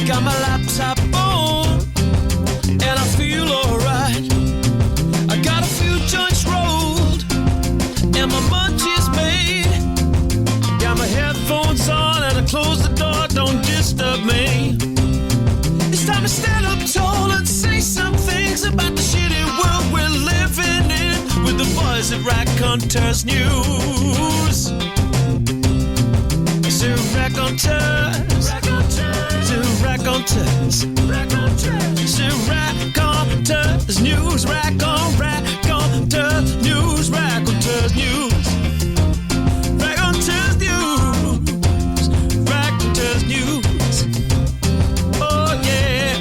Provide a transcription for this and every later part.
Got my laptop on, and I feel alright. I got a few joints rolled, and my munchies made. Got my headphones on, and I close the door, don't disturb me. It's time to stand up tall and say some things about the shitty world we're living in with the boys at Raconteurs News. C'est Raconteurs, c'est Raconteurs, c'est Raconteurs News, Raconteurs News, Raconteurs News, Raconteurs News, Raconteurs News. Oh yeah.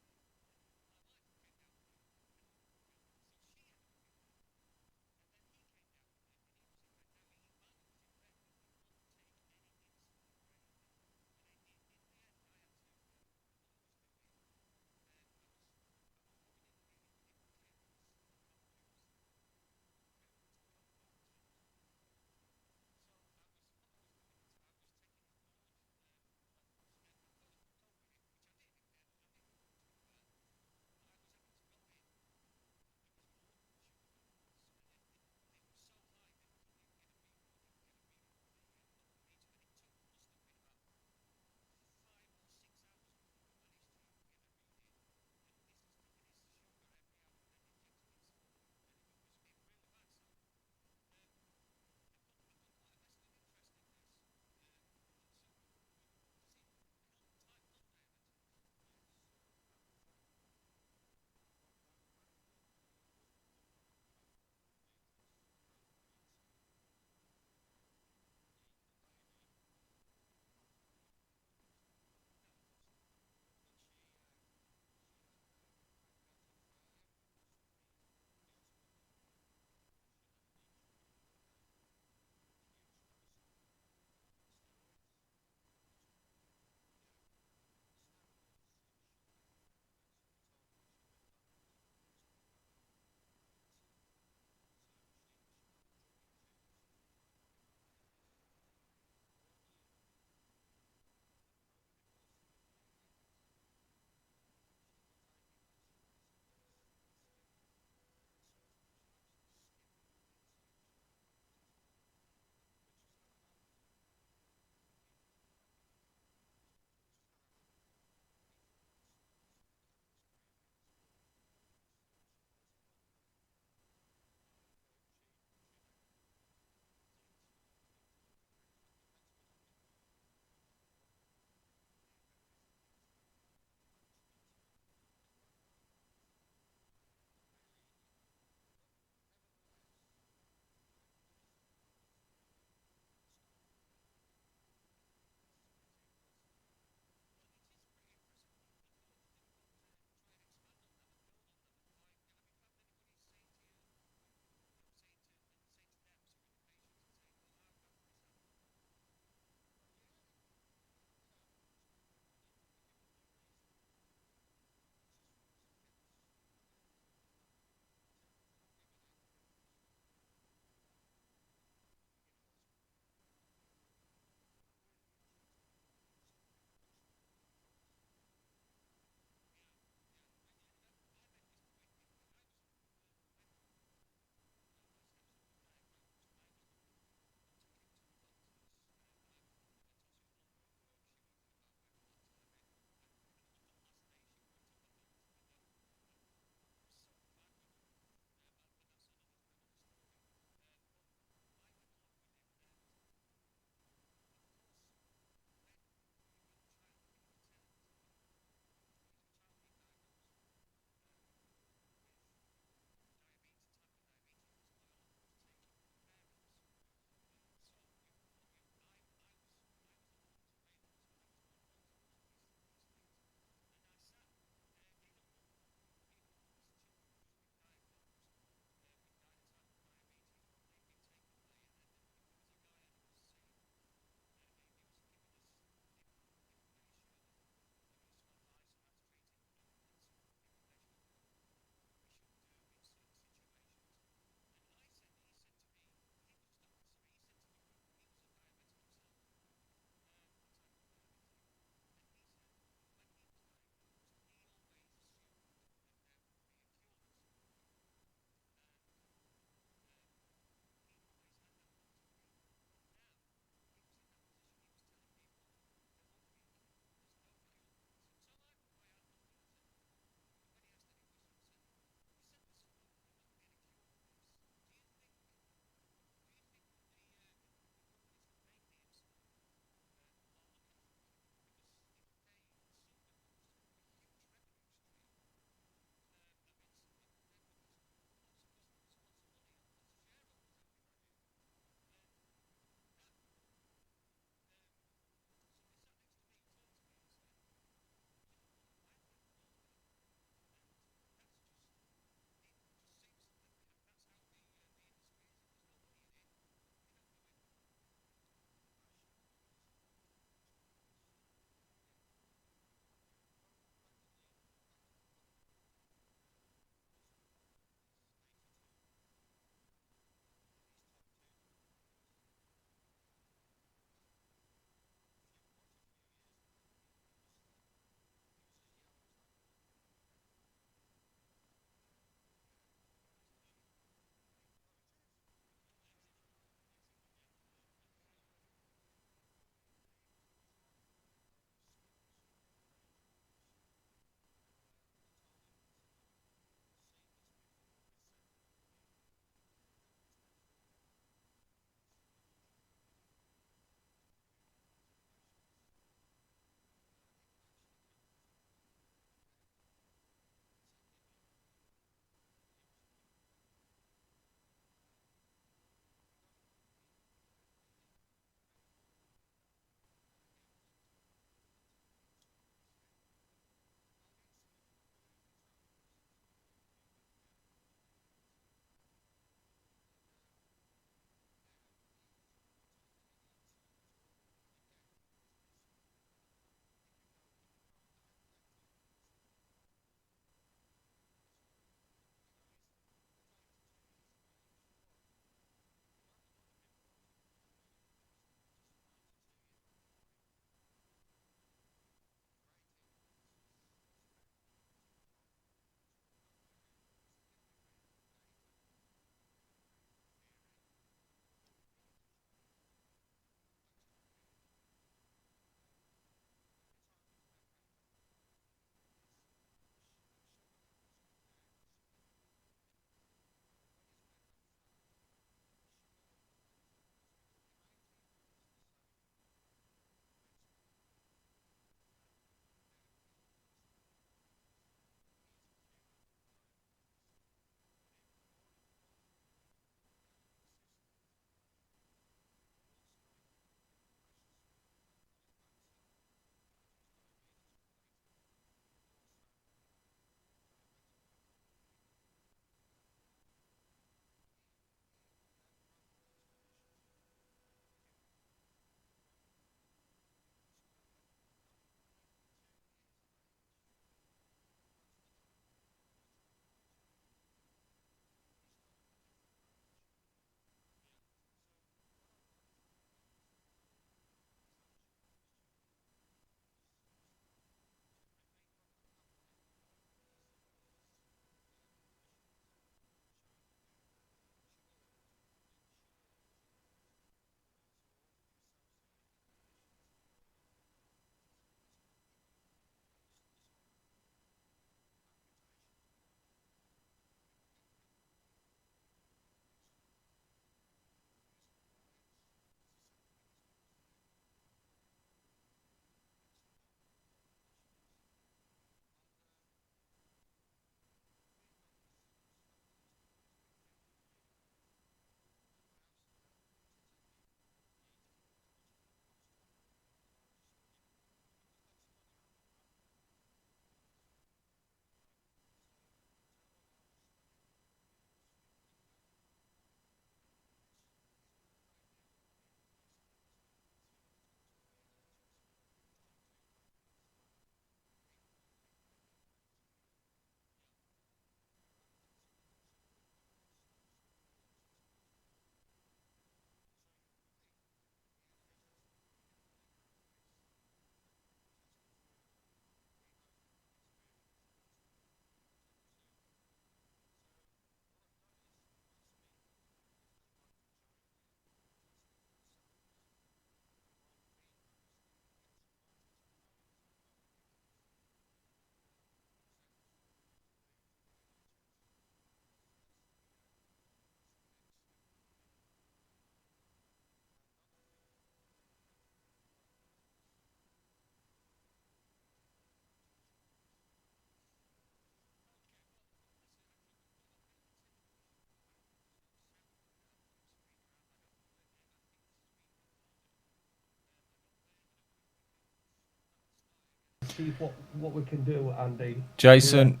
see what we can do, Andy. Jason,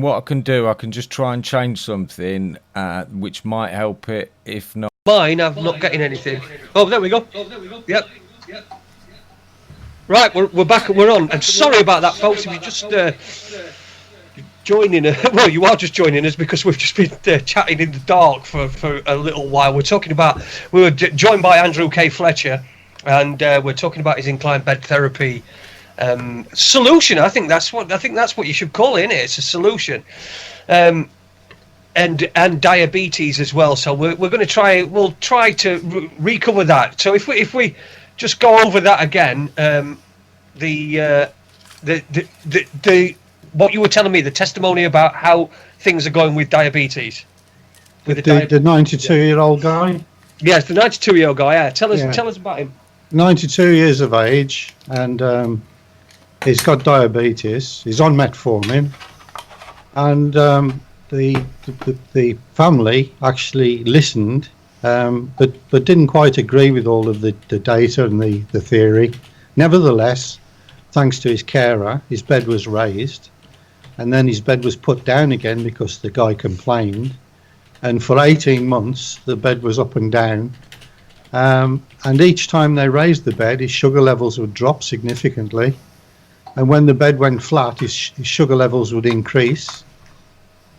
what I can do, I can just try and change something, which might help it. If not, mine, I'm not getting anything. Oh, there we go. Yep. Right, we're back and we're on. And sorry about that, folks. If you just joining, well, you are just joining us because we've just been chatting in the dark for a little while. We were joined by Andrew K. Fletcher, and we're talking about his inclined bed therapy solution. I think that's what you should call it, innit? It's a solution, and diabetes as well. So we'll try to recover that. So if we just go over that again, the what you were telling me, the testimony about how things are going with diabetes, with the 92-year-old guy. Yes, the 92-year-old guy. Yeah, tell us about him. 92 years of age, and he's got diabetes. He's on metformin, and the family actually listened, but didn't quite agree with all of the data and the theory. Nevertheless, thanks to his carer, his bed was raised, and then his bed was put down again because the guy complained. And for 18 months, the bed was up and down. And each time they raised the bed, his sugar levels would drop significantly. And when the bed went flat, his sugar levels would increase.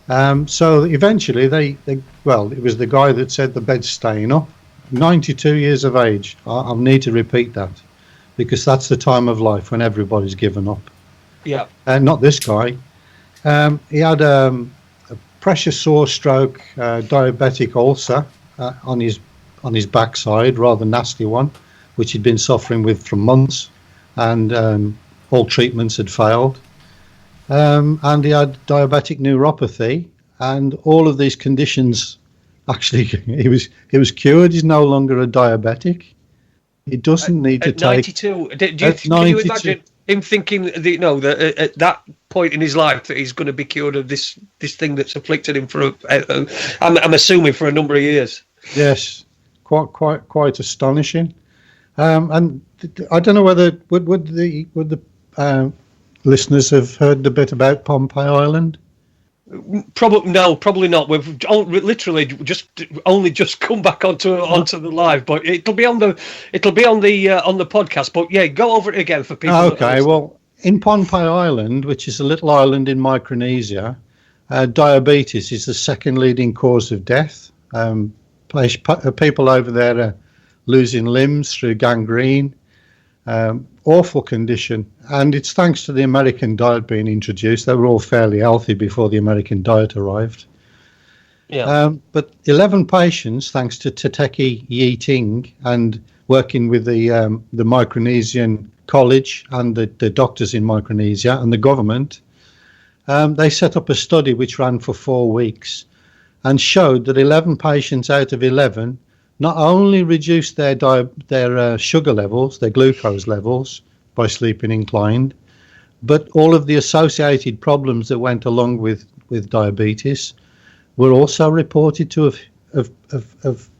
So eventually, it was the guy that said the bed's staying up. 92 years of age. I'll need to repeat that, because that's the time of life when everybody's given up. Yeah. Not this guy. He had a pressure sore stroke, diabetic ulcer on his backside, rather nasty one, which he'd been suffering with for months, and all treatments had failed. And he had diabetic neuropathy, and all of these conditions, actually, he was cured. He's no longer a diabetic. He doesn't need to take. 92. Can you imagine him thinking that at that point in his life that he's going to be cured of this thing that's afflicted him for I'm assuming for a number of years. Yes, quite astonishing. And I don't know whether would the listeners have heard a bit about Pompey Island. Probably not. We've literally just come back onto the live, but it'll be on the podcast. But yeah, go over it again for people. Okay, well, in Pompey Island, which is a little island in Micronesia, diabetes is the second leading cause of death. People over there are losing limbs through gangrene. Awful condition, and it's thanks to the American diet being introduced. They were all fairly healthy before the American diet arrived. Yeah. But 11 patients, thanks to Tateki Yeting and working with the Micronesian College and the doctors in Micronesia and the government, they set up a study which ran for 4 weeks and showed that 11 patients out of 11 not only reduced their sugar levels, their glucose levels, by sleeping inclined, but all of the associated problems that went along with diabetes were also reported to have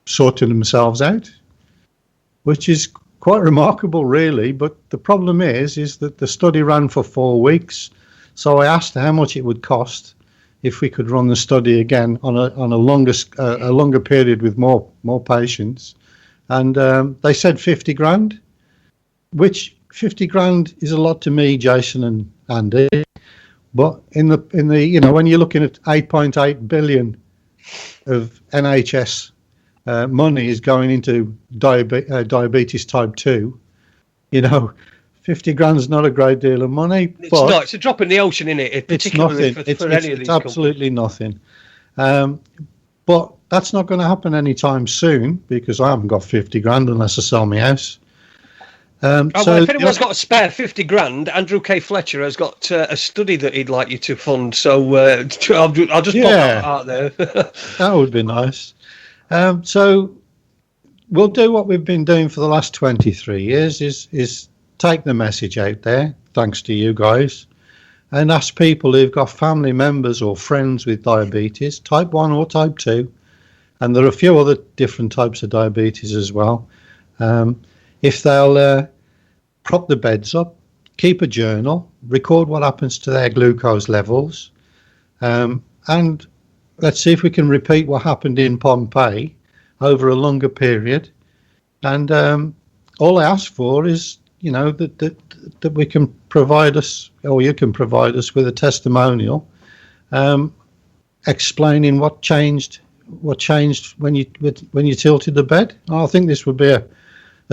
sorted themselves out, which is quite remarkable, really. But the problem is that the study ran for 4 weeks. So I asked how much it would cost if we could run the study again on a longer period with more patients, and they said 50 grand, which 50 grand is a lot to me, Jason and Andy. But in the when you're looking at 8.8 billion of NHS money is going into diabetes type 2, 50 grand's not a great deal of money. It's not. It's a drop in the ocean, isn't it? It's nothing. It's absolutely nothing. But that's not going to happen anytime soon, because I haven't got 50 grand unless I sell my house. Well, if anyone's got a spare 50 grand, Andrew K. Fletcher has got a study that he'd like you to fund. So I'll just pop that out there. That would be nice. So we'll do what we've been doing for the last 23 years is take the message out there, thanks to you guys, and ask people who've got family members or friends with diabetes, type 1 or type 2, and there are a few other different types of diabetes as well, if they'll prop the beds up, keep a journal, record what happens to their glucose levels, and let's see if we can repeat what happened in Pompeii over a longer period. And all I ask for is, that we can provide us, or you can provide us with a testimonial explaining what changed when you tilted the bed. I think this would be a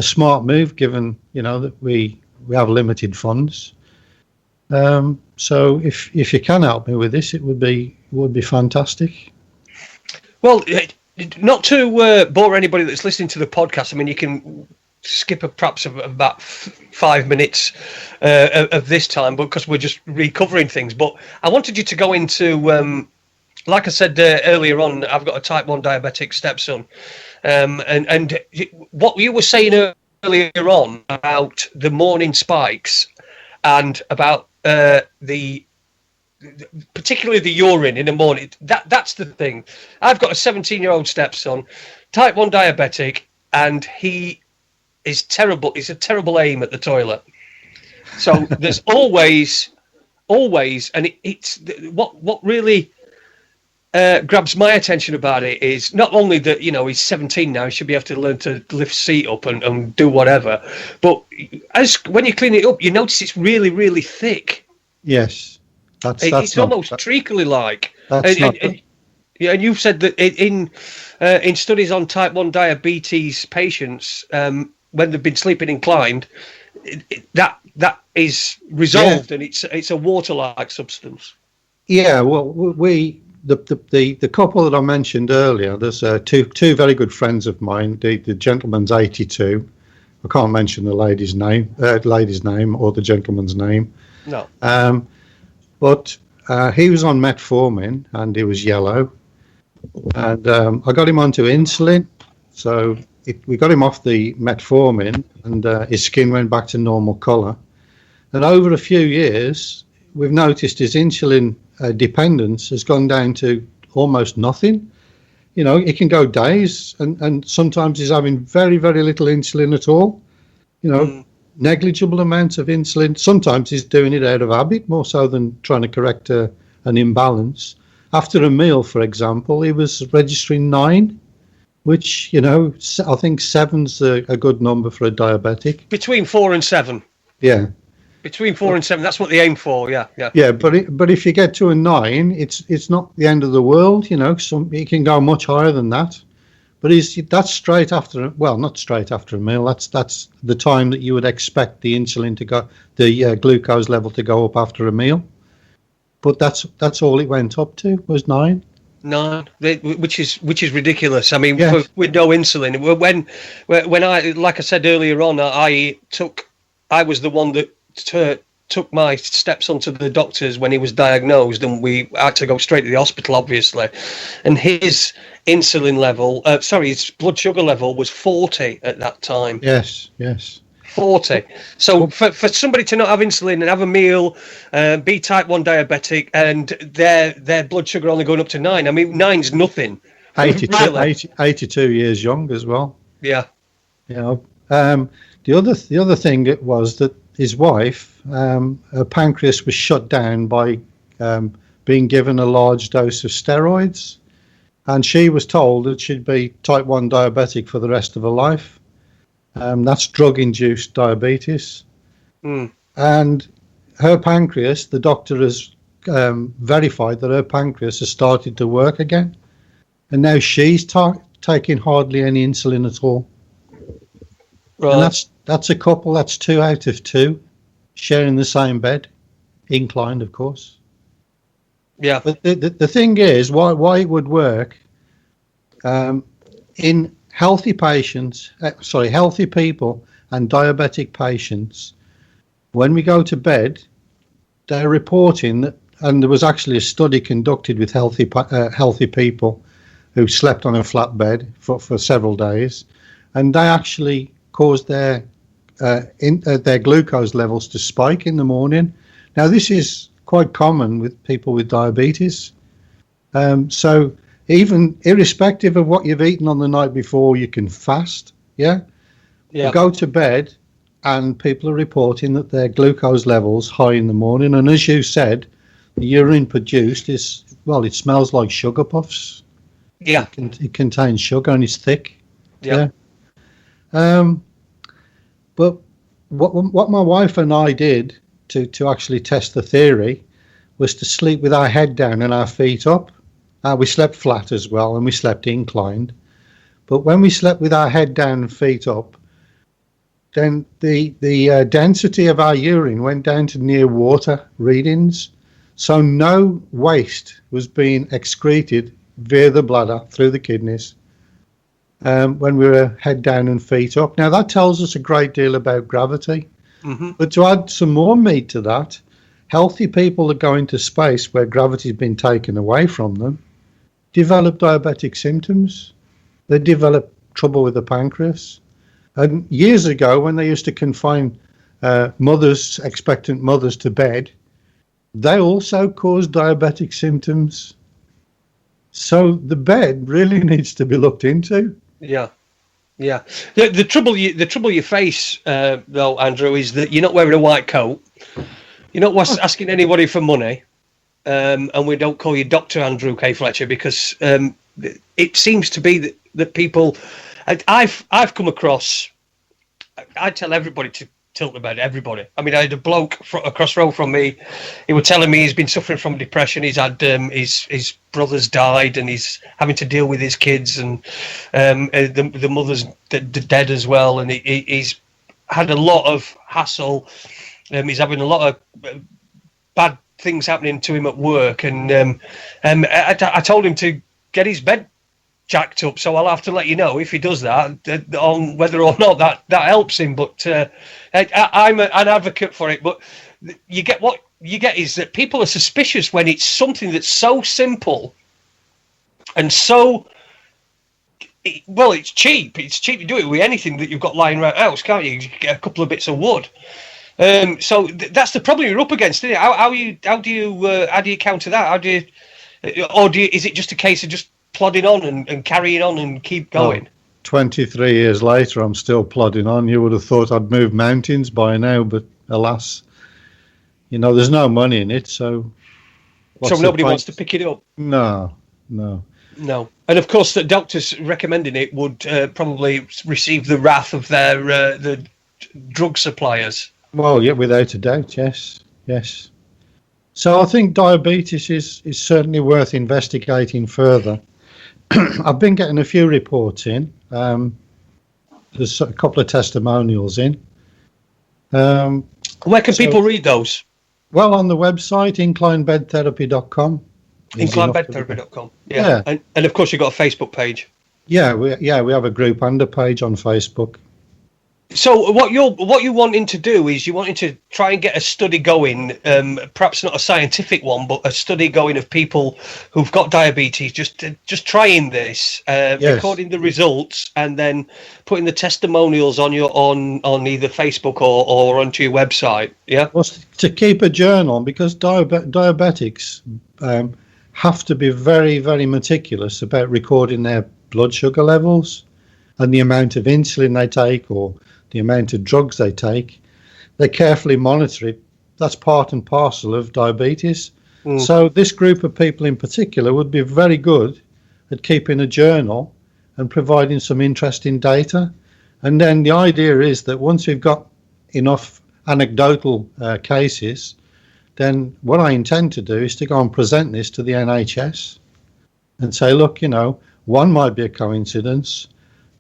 smart move, given that we have limited funds. So if you can help me with this, it would be fantastic. Well, not to bore anybody that's listening to the podcast. I mean, you can skip perhaps about 5 minutes of this time, but because we're just recovering things. But I wanted you to go into, like I said earlier on, I've got a type 1 diabetic stepson, and what you were saying earlier on about the morning spikes and about particularly the urine in the morning. That's the thing. I've got a 17-year-old stepson, type 1 diabetic, and he is terrible. He's a terrible aim at the toilet. So there's always, and it's what really grabs my attention about it is not only that he's 17 now, he should be able to learn to lift seat up and do whatever, but when you clean it up, you notice it's really, really thick. Yes, it's almost treacly like. And you've said that in studies on type 1 diabetes patients, when they've been sleeping inclined, that is resolved, and it's a water-like substance. Yeah, well, the couple that I mentioned earlier, there's two very good friends of mine. The gentleman's 82. I can't mention the lady's name or the gentleman's name. No. But he was on metformin and he was yellow, and I got him onto insulin. So we got him off the metformin, and his skin went back to normal colour. And over a few years, we've noticed his insulin dependence has gone down to almost nothing. It can go days, and sometimes he's having very, very little insulin at all. Negligible amounts of insulin. Sometimes he's doing it out of habit, more so than trying to correct an imbalance. After a meal, for example, he was registering 9, which, I think 7's a good number for a diabetic. Between 4 and 7. Yeah. Between 4 and 7, that's what they aim for. Yeah. Yeah, but if you get to a 9, it's not the end of the world. It can go much higher than that. But that's straight after. Well, not straight after a meal. That's the time that you would expect the insulin to go, the glucose level to go up after a meal. But that's all it went up to, was 9. 9, which is ridiculous. I mean, yes. with no insulin. When I, like I said earlier on, I was the one that took my stepson to the doctors when he was diagnosed, and we had to go straight to the hospital, obviously. And his insulin level, his blood sugar level was 40 at that time. Yes. 40. So for somebody to not have insulin and have a meal, be type 1 diabetic, and their blood sugar only going up to 9. I mean, 9's nothing. 82 years young as well. Yeah. The other thing it was that his wife, her pancreas was shut down by being given a large dose of steroids, and she was told that she'd be type 1 diabetic for the rest of her life. That's drug-induced diabetes. And her pancreas, the doctor has verified that her pancreas has started to work again, and now she's taking hardly any insulin at all. Right. And that's a couple. That's 2 out of 2 sharing the same bed, inclined, of course. Yeah. But the thing is, why it would work in healthy people and diabetic patients. When we go to bed, they're reporting that, and there was actually a study conducted with healthy people who slept on a flat bed for several days, and they actually caused their glucose levels to spike in the morning. Now, this is quite common with people with diabetes. So even irrespective of what you've eaten on the night before, you can fast. Yeah. You go to bed and people are reporting that their glucose levels high in the morning. And as you said, the urine produced is, well, it smells like sugar puffs. Yeah. It contains sugar and it's thick. Yeah. But what my wife and I did to actually test the theory was to sleep with our head down and our feet up. We slept flat as well, and we slept inclined. But when we slept with our head down and feet up, then the density of our urine went down to near water readings. So no waste was being excreted via the bladder through the kidneys when we were head down and feet up. Now, that tells us a great deal about gravity. Mm-hmm. But to add some more meat to that, healthy people that go into space where gravity's been taken away from them develop diabetic symptoms. They develop trouble with the pancreas. And years ago, when they used to confine expectant mothers to bed, they also caused diabetic symptoms. So the bed really needs to be looked into. Yeah. Yeah. The trouble you face, though, Andrew, is that you're not wearing a white coat. You're not asking anybody for money. And we don't call you Dr. Andrew K. Fletcher because it seems to be that people... I've come across... I tell everybody to tilt the bed, everybody. I mean, I had a bloke across the road from me. He was telling me he's been suffering from depression. He's had his brothers died, and he's having to deal with his kids, and the mother's dead as well. And he's had a lot of hassle. He's having a lot of bad things happening to him at work, and I told him to get his bed jacked up, so I'll have to let you know if he does that on whether or not that helps him. But I'm an advocate for it. But what you get is that people are suspicious when it's something that's so simple and so well. It's cheap. It's cheap to do it with anything that you've got lying around the house, can't you? You get a couple of bits of wood. So that's the problem you're up against, isn't it? How do you counter that? Is it just a case of just plodding on and carrying on and keep going? 23 years later, I'm still plodding on. You would have thought I'd moved mountains by now, but alas, there's no money in it, so nobody wants to pick it up. No. And of course, the doctors recommending it would probably receive the wrath of their the drug suppliers. Well, yeah, without a doubt, yes. So I think diabetes is certainly worth investigating further. I've been getting a few reports in. There's a couple of testimonials in. Where can people read those? Well, on the website, inclinebedtherapy.com. Inclinebedtherapy.com. Yeah. And of course, you've got a Facebook page. Yeah, we have a group and a page on Facebook. So what you're wanting to do is you're wanting to try and get a study going, perhaps not a scientific one, but a study going of people who've got diabetes, just trying this, Yes. recording the results, and then putting the testimonials on either Facebook or onto your website. Yeah. Well, to keep a journal, because diabetics have to be very, very meticulous about recording their blood sugar levels and the amount of insulin they take or the amount of drugs they take. They carefully monitor it. That's part and parcel of diabetes. So this group of people in particular would be very good at keeping a journal and providing some interesting data. And then the idea is that once we've got enough anecdotal cases, then what I intend to do is to go and present this to the NHS and say, look, one might be a coincidence,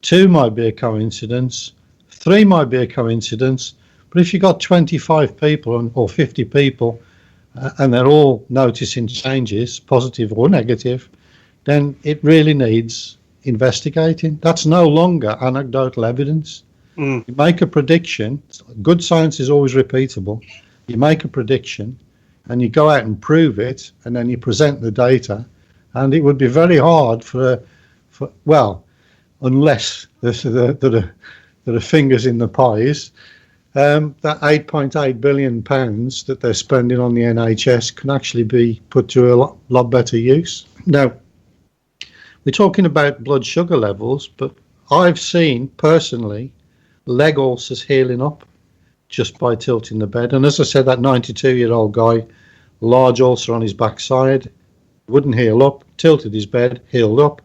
two might be a coincidence, three might be a coincidence, but if you've got 25 people or 50 people and they're all noticing changes, positive or negative, then it really needs investigating. That's no longer anecdotal evidence. You make a prediction. Good science is always repeatable. You make a prediction and you go out and prove it, and then you present the data, and it would be very hard unless there are fingers in the pies, that £8.8 billion that they're spending on the NHS can actually be put to a lot better use. Now, we're talking about blood sugar levels, but I've seen personally leg ulcers healing up just by tilting the bed. And as I said, that 92-year-old guy, large ulcer on his backside, wouldn't heal up, tilted his bed, healed up.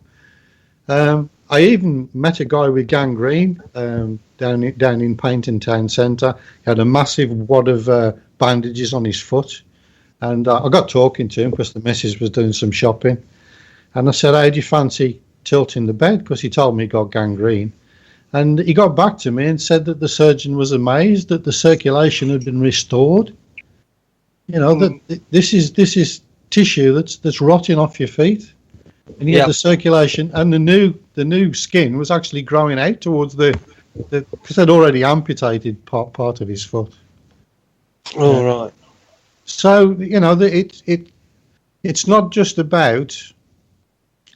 I even met a guy with gangrene down in Paynton Town Centre. He had a massive wad of bandages on his foot. And I got talking to him because the missus was doing some shopping. And I said, how do you fancy tilting the bed? Because he told me he got gangrene. And he got back to me and said that the surgeon was amazed that the circulation had been restored. You know, that this is tissue that's rotting off your feet. And yet the circulation and the new skin was actually growing out towards the because they'd already amputated part of his foot. Oh, right. So, you know, it's not just about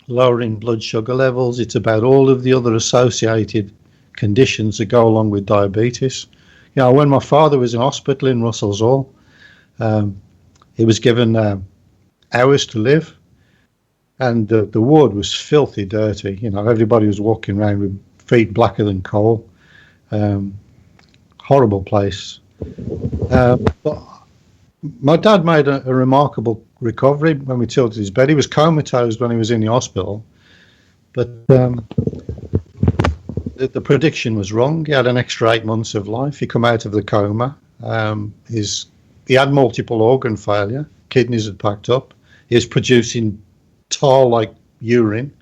lowering blood sugar levels, it's about all of the other associated conditions that go along with diabetes. You know, when my father was in hospital in Russell's Hall, he was given hours to live, and the ward was filthy dirty. You know, everybody was walking around with feet blacker than coal. Horrible place. But my dad made a remarkable recovery when we tilted his bed. He was comatose when he was in the hospital, but the prediction was wrong. He had an extra 8 months of life. He come out of the coma. He had multiple organ failure. Kidneys had packed up. He was producing tar-like urine,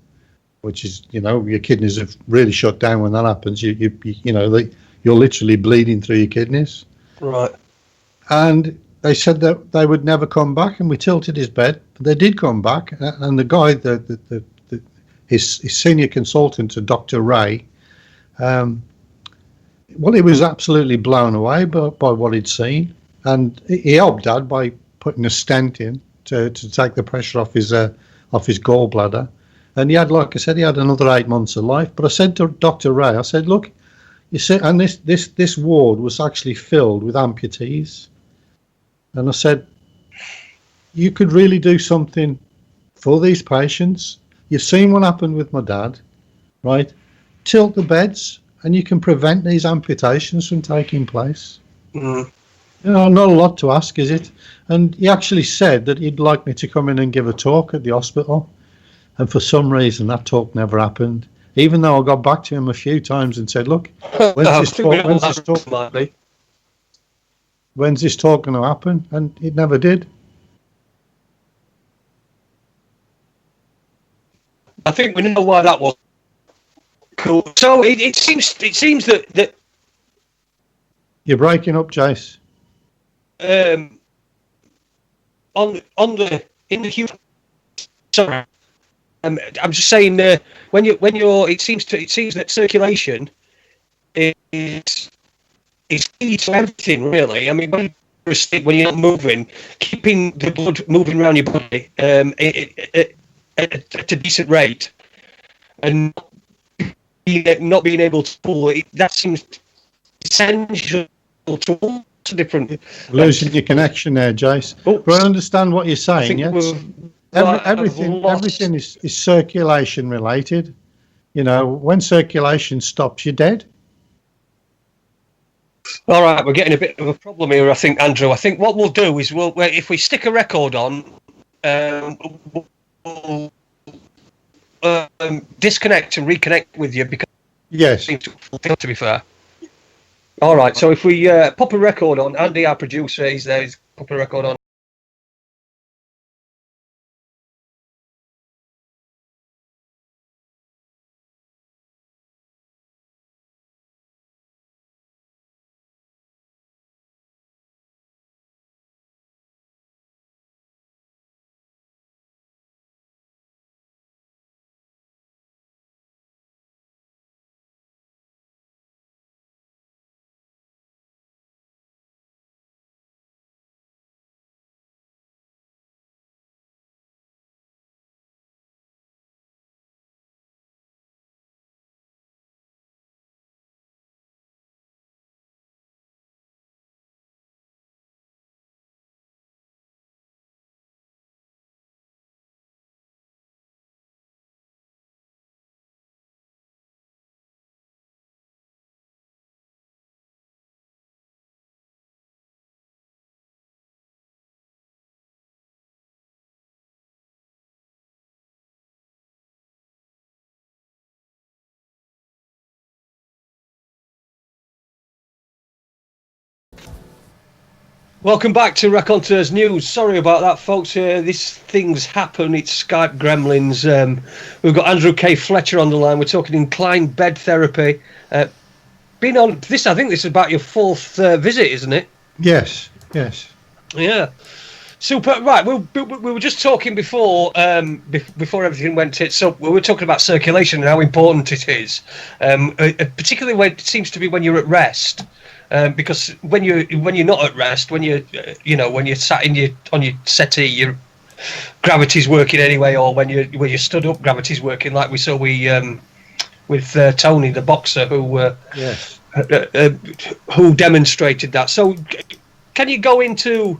which is, you know, your kidneys have really shut down when that happens. You know, you're literally bleeding through your kidneys. Right. And they said that they would never come back, and we tilted his bed. But they did come back, and the guy, his senior consultant, Dr. Ray, well, he was absolutely blown away by what he'd seen, and he helped Dad by putting a stent in to take the pressure off his gallbladder. And he had, like I said, he had another 8 months of life. But I said to Dr. Ray, I said, look, you see, and this ward was actually filled with amputees. And I said, you could really do something for these patients. You've seen what happened with my dad, right? Tilt the beds and you can prevent these amputations from taking place. Mm. You know, not a lot to ask, is it? And he actually said that he'd like me to come in and give a talk at the hospital. And for some reason, that talk never happened. Even though I got back to him a few times and said, look, when's this talk going to happen? And it never did. I think we know why that was. Cool. So it seems that You're breaking up, Jace. in the human. Sorry, I'm just saying when you're it seems that circulation is key to everything, really. I mean, when you're not moving, keeping the blood moving around your body at a decent rate, and not being able to pull it, that seems essential to all different. Losing your connection there, Jace. Oops. But I understand what you're saying. Yes, everything is circulation related. You know, when circulation stops, you're dead. All right, we're getting a bit of a problem here, I think, Andrew. I think what we'll do is if we stick a record on, we'll disconnect and reconnect with you because Yes. to be fair. All right, so if we pop a record on, Andy, our producer, he's there. He's pop a record on. Welcome back to Raconteurs News. Sorry about that, folks. These things happen. It's Skype gremlins. We've got Andrew K. Fletcher on the line. We're talking inclined bed therapy. Been on this, I think this is about your fourth visit, isn't it? Yes. Yeah. Super. Right. We were just talking before before everything went to. So we were talking about circulation and how important it is, particularly when it seems to be when you're at rest. Because when you're not at rest, when you're sat on your settee, your gravity's working anyway, or when you're stood up, gravity's working. Like we saw with Tony, the boxer, who demonstrated that. So, can you go into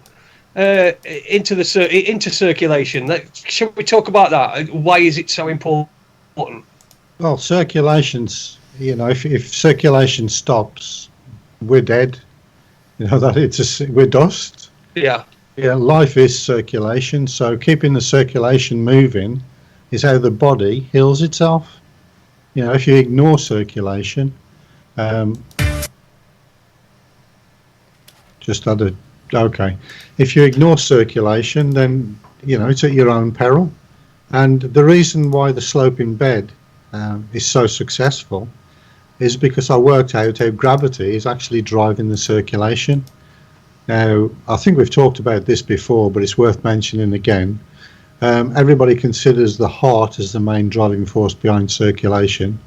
circulation? Shall we talk about that? Why is it so important? Well, circulation's, if circulation stops, we're dead. We're dust. Yeah. Life is circulation, so keeping the circulation moving is how the body heals itself. If you ignore circulation, if you ignore circulation, then it's at your own peril. And the reason why the sloping bed is so successful is because I worked out how gravity is actually driving the circulation. Now, I think we've talked about this before, but it's worth mentioning again. Everybody considers the heart as the main driving force behind circulation,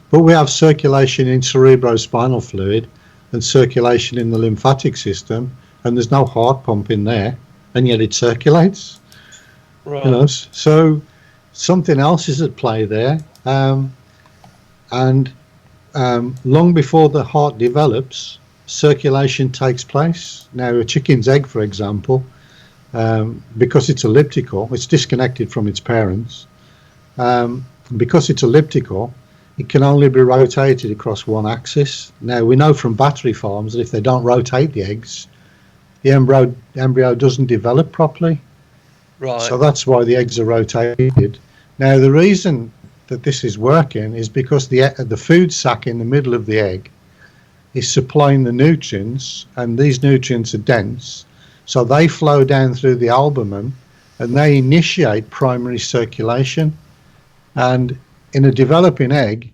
but we have circulation in cerebrospinal fluid and circulation in the lymphatic system, and there's no heart pump in there, and yet it circulates. Right. So something else is at play there, and long before the heart develops, circulation takes place. Now, a chicken's egg, for example, because it's elliptical, it's disconnected from its parents. Because it's elliptical, it can only be rotated across one axis. Now, we know from battery farms that if they don't rotate the eggs, the embryo doesn't develop properly. Right. So that's why the eggs are rotated. Now, the reason that this is working is because the food sac in the middle of the egg is supplying the nutrients, and these nutrients are dense, so they flow down through the albumen and they initiate primary circulation. And in a developing egg,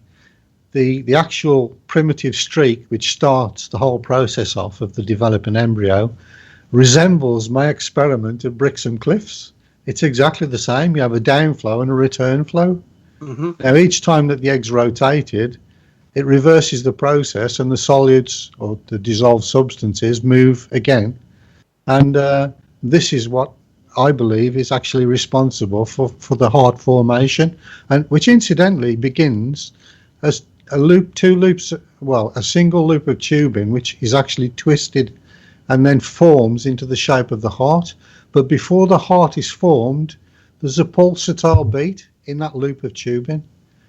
the actual primitive streak which starts the whole process off of the developing embryo resembles my experiment of bricks and cliffs. It's exactly the same. You have a downflow and a return flow. Mm-hmm. Now, each time that the egg's rotated, it reverses the process, and the solids or the dissolved substances move again. And this is what I believe is actually responsible for the heart formation, and which incidentally begins as a single loop of tubing, which is actually twisted and then forms into the shape of the heart. But before the heart is formed, there's a pulsatile beat in that loop of tubing.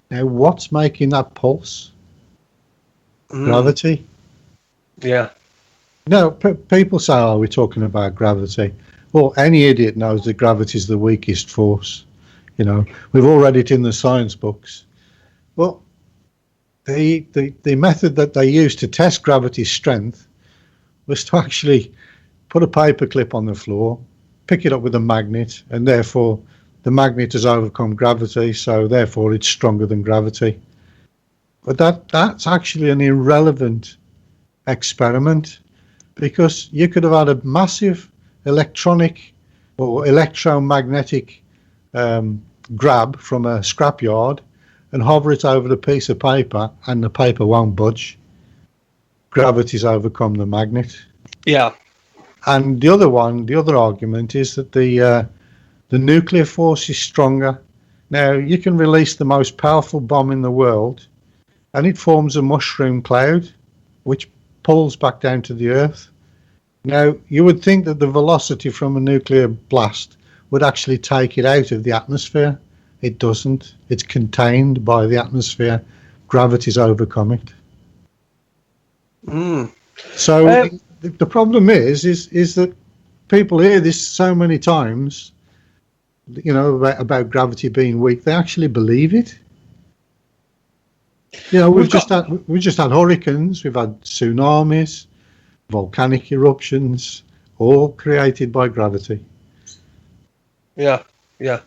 Now, what's making that pulse? Gravity. Yeah. No, people say, we're talking about gravity. Well, any idiot knows that gravity is the weakest force. We've all read it in the science books. Well, the method that they used to test gravity's strength was to actually put a paper clip on the floor, pick it up with a magnet, and therefore the magnet has overcome gravity, so therefore it's stronger than gravity. But that's actually an irrelevant experiment, because you could have had a massive electronic or electromagnetic grab from a scrapyard and hover it over the piece of paper, and the paper won't budge. Gravity's overcome the magnet. Yeah. And the other argument is that the nuclear force is stronger. Now, you can release the most powerful bomb in the world, and it forms a mushroom cloud, which pulls back down to the Earth. Now, you would think that the velocity from a nuclear blast would actually take it out of the atmosphere. It doesn't. It's contained by the atmosphere. Gravity's overcome it. So the problem is that people hear this so many times, about gravity being weak. They actually believe it. We've just had hurricanes, we've had tsunamis, volcanic eruptions, all created by gravity. Yeah, yeah.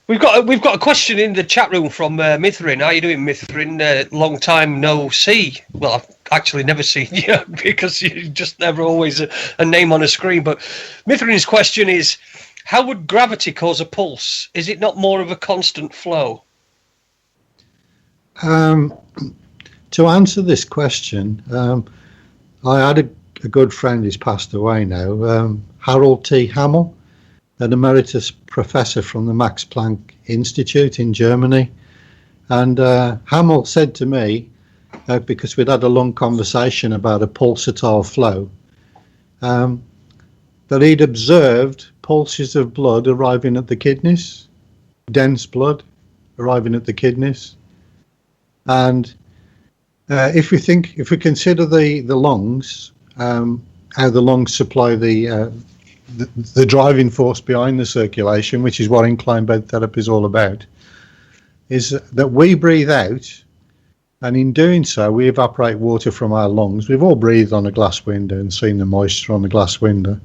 We've got a question in the chat room from Mithrin. How you doing, Mithrin? Long time no see. Well, I've actually never seen you because you just never always a name on a screen. But Mithrin's question is, how would gravity cause a pulse? Is it not more of a constant flow? To answer this question, I had a good friend who's passed away now, Harold T. Hamill, an emeritus professor from the Max Planck Institute in Germany. And Hamill said to me, because we'd had a long conversation about a pulsatile flow, that he'd observed pulses of blood arriving at the kidneys, dense blood arriving at the kidneys. And if we consider the lungs, how the lungs supply the driving force behind the circulation, which is what inclined bed therapy is all about, is that we breathe out, and in doing so we evaporate water from our lungs. We've all breathed on a glass window and seen the moisture on the glass window,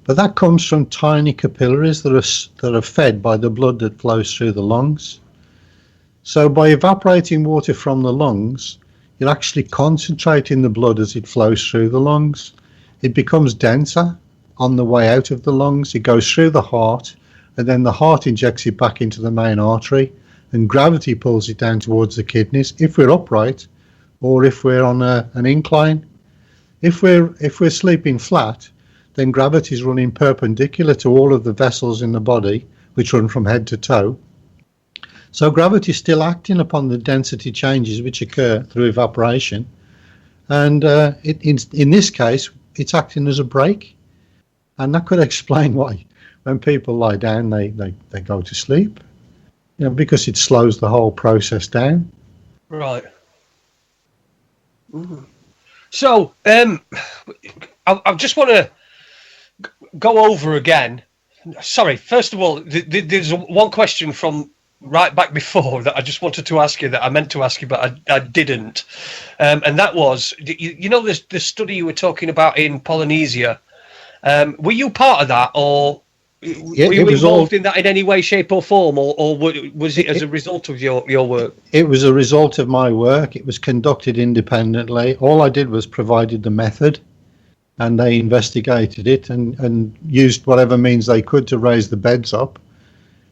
but that comes from tiny capillaries that are fed by the blood that flows through the lungs. So by evaporating water from the lungs, you're actually concentrating the blood as it flows through the lungs. It becomes denser on the way out of the lungs. It goes through the heart, and then the heart injects it back into the main artery, and gravity pulls it down towards the kidneys if we're upright, or if we're on an incline. If we're sleeping flat, then gravity is running perpendicular to all of the vessels in the body, which run from head to toe. So gravity is still acting upon the density changes which occur through evaporation, and in this case it's acting as a brake. And that could explain why when people lie down they go to sleep, because it slows the whole process down. Right. Mm-hmm. So I just want to go over again. Sorry, first of all, there's one question from right back before that I just wanted to ask you, that I meant to ask you but I didn't, and that was, the study you were talking about in Polynesia. Were you part of that, or were you involved in that in any way, shape or form, or was it as a result of your work? It was a result of my work. It was conducted independently. All I did was provided the method, and they investigated it and used whatever means they could to raise the beds up,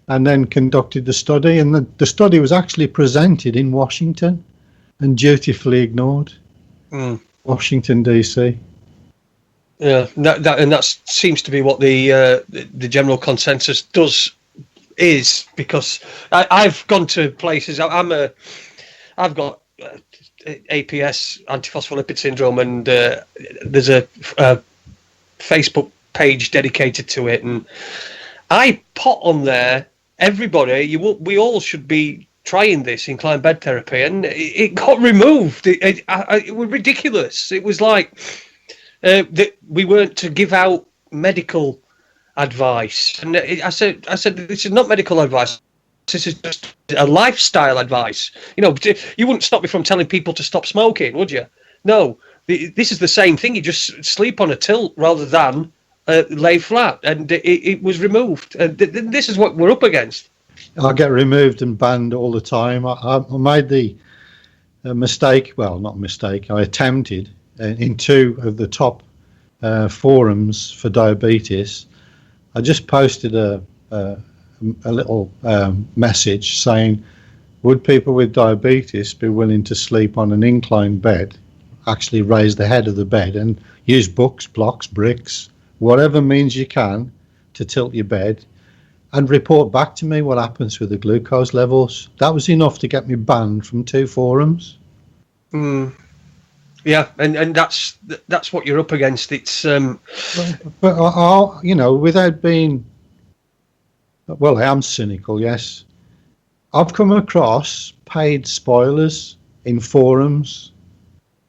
and then conducted the study. And the study was actually presented in Washington and dutifully ignored. Washington, D.C. Yeah, that seems to be what the general consensus is, because I've gone to places. I've got APS, antiphospholipid syndrome, and there's a Facebook page dedicated to it, and I put on there, everybody, we all should be trying this inclined bed therapy, and it got removed. It was ridiculous. It was like that we weren't to give out medical advice, and I said this is not medical advice. This is just a lifestyle advice. You wouldn't stop me from telling people to stop smoking, would you? No, this is the same thing. You just sleep on a tilt rather than lay flat, and it was removed. This is what we're up against. I get removed and banned all the time. I made the mistake. Well, not mistake. I attempted in two of the top forums for diabetes. I just posted a little message saying, would people with diabetes be willing to sleep on an inclined bed, actually raise the head of the bed and use books, blocks, bricks, whatever means you can to tilt your bed, and report back to me what happens with the glucose levels. That was enough to get me banned from two forums. Yeah, and that's what you're up against. It's but without being, well, I am cynical, yes. I've come across paid spoilers in forums.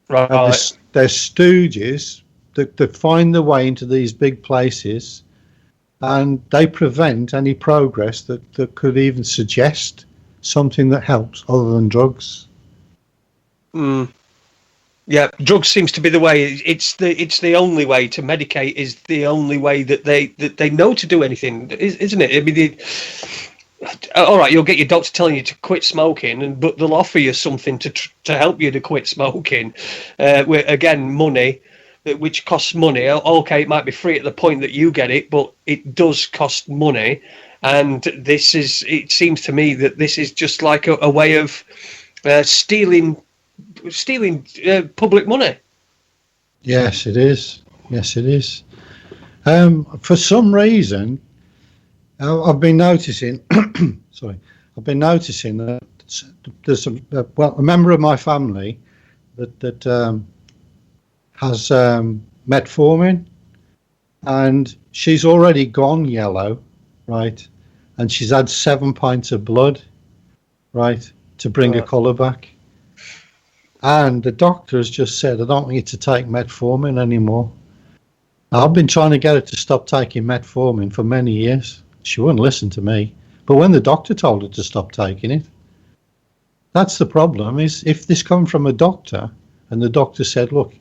Right. They're stooges that find their way into these big places, and they prevent any progress that could even suggest something that helps other than drugs. Yeah, drugs seems to be the way. It's the only way to medicate. Is the only way that they know to do anything, isn't it? I mean, all right, you'll get your doctor telling you to quit smoking, but they'll offer you something to help you to quit smoking. Again, money, which costs money. Okay, it might be free at the point that you get it, but it does cost money. And it seems to me that this is just like a way of stealing public money. Yes, it is. Yes, it is. For some reason, I've been noticing. Sorry, I've been noticing that there's a member of my family that has metformin, and she's already gone yellow, right? And she's had 7 pints of blood, right, to bring her colour back. And the doctor has just said, I don't want you to take metformin anymore. I've been trying to get her to stop taking metformin for many years. She wouldn't listen to me. But when the doctor told her to stop taking it, that's the problem, is if this come from a doctor and the doctor said, look,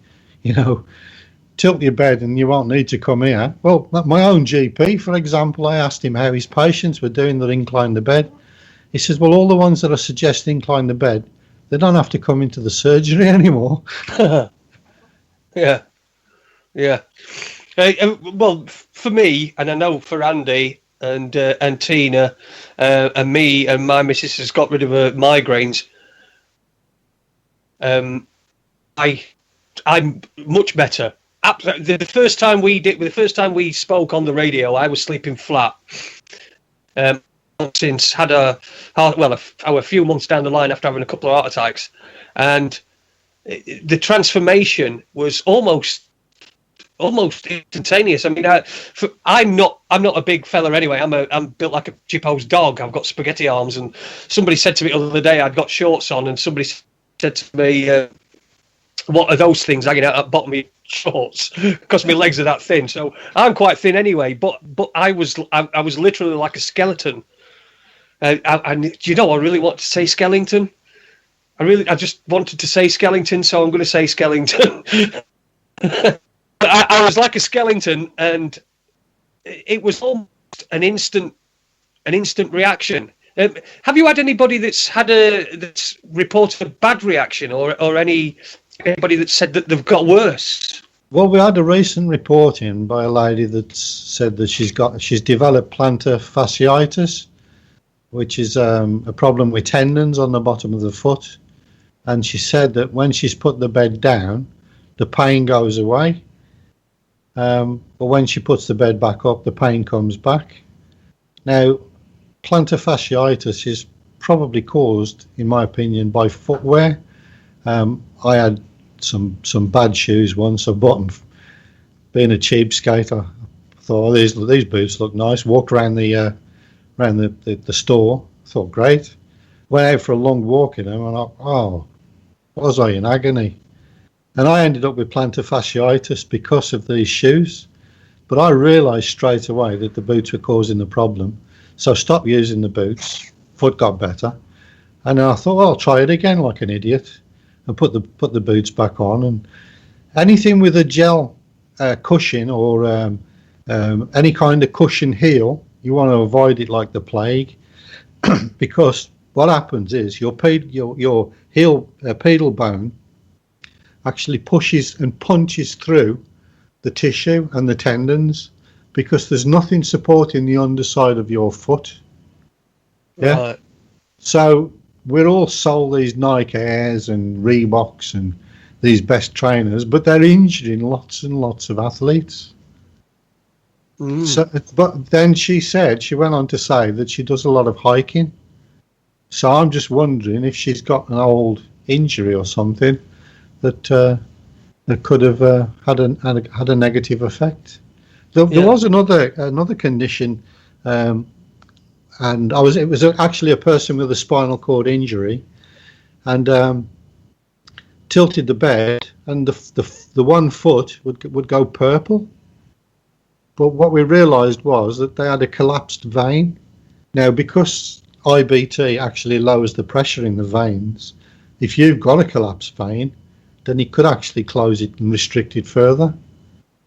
tilt your bed and you won't need to come here. Well, my own GP, for example, I asked him how his patients were doing that incline the bed. He says, well, all the ones that are suggesting incline the bed, they don't have to come into the surgery anymore. Yeah. Well, for me, and I know for Andy and Tina and me and my missus has got rid of her migraines. I'm much better. The first time we spoke on the radio, I was sleeping flat. Since had a few months down the line after having a couple of heart attacks, and the transformation was almost instantaneous. I mean, I'm not a big fella anyway. I'm built like a Chippo's dog. I've got spaghetti arms, and somebody said to me the other day I'd got shorts on, and somebody said to me, what are those things hanging out at the bottom of your shorts? Because my legs are that thin. So I'm quite thin anyway. But I was literally like a skeleton. And do you know, I really want to say Skellington. I just wanted to say Skellington, so I'm going to say Skellington. I was like a skeleton, and it was almost an instant reaction. Have you had anybody that's reported a bad reaction, or anybody that said that they've got worse? Well, we had a recent report in by a lady that said that she's developed plantar fasciitis, which is a problem with tendons on the bottom of the foot. And she said that when she's put the bed down, the pain goes away. But when she puts the bed back up, the pain comes back. Now, plantar fasciitis is probably caused, in my opinion, by footwear. I had some bad shoes once. I bought them. Being a cheapskate, I thought, these boots look nice. Walked around the store. Thought, great. Went out for a long walk in them, and was I in agony? And I ended up with plantar fasciitis because of these shoes. But I realised straight away that the boots were causing the problem. So I stopped using the boots. Foot got better. And then I thought, I'll try it again like an idiot, and put the boots back on. And anything with a gel cushion or any kind of cushion heel, you want to avoid it like the plague, because what happens is your heel pedal bone actually pushes and punches through the tissue and the tendons, because there's nothing supporting the underside of your foot. Yeah. Right. So we're all sold these Nike Airs and Reeboks and these best trainers, but they're injuring lots and lots of athletes. So, but then she went on to say that she does a lot of hiking. So I'm just wondering if she's got an old injury or something that could have had a negative effect. There was another condition, and it was actually a person with a spinal cord injury, and tilted the bed, and the one foot would go purple. But what we realised was that they had a collapsed vein. Now, because IBT actually lowers the pressure in the veins, if you've got a collapsed vein, then he could actually close it and restrict it further.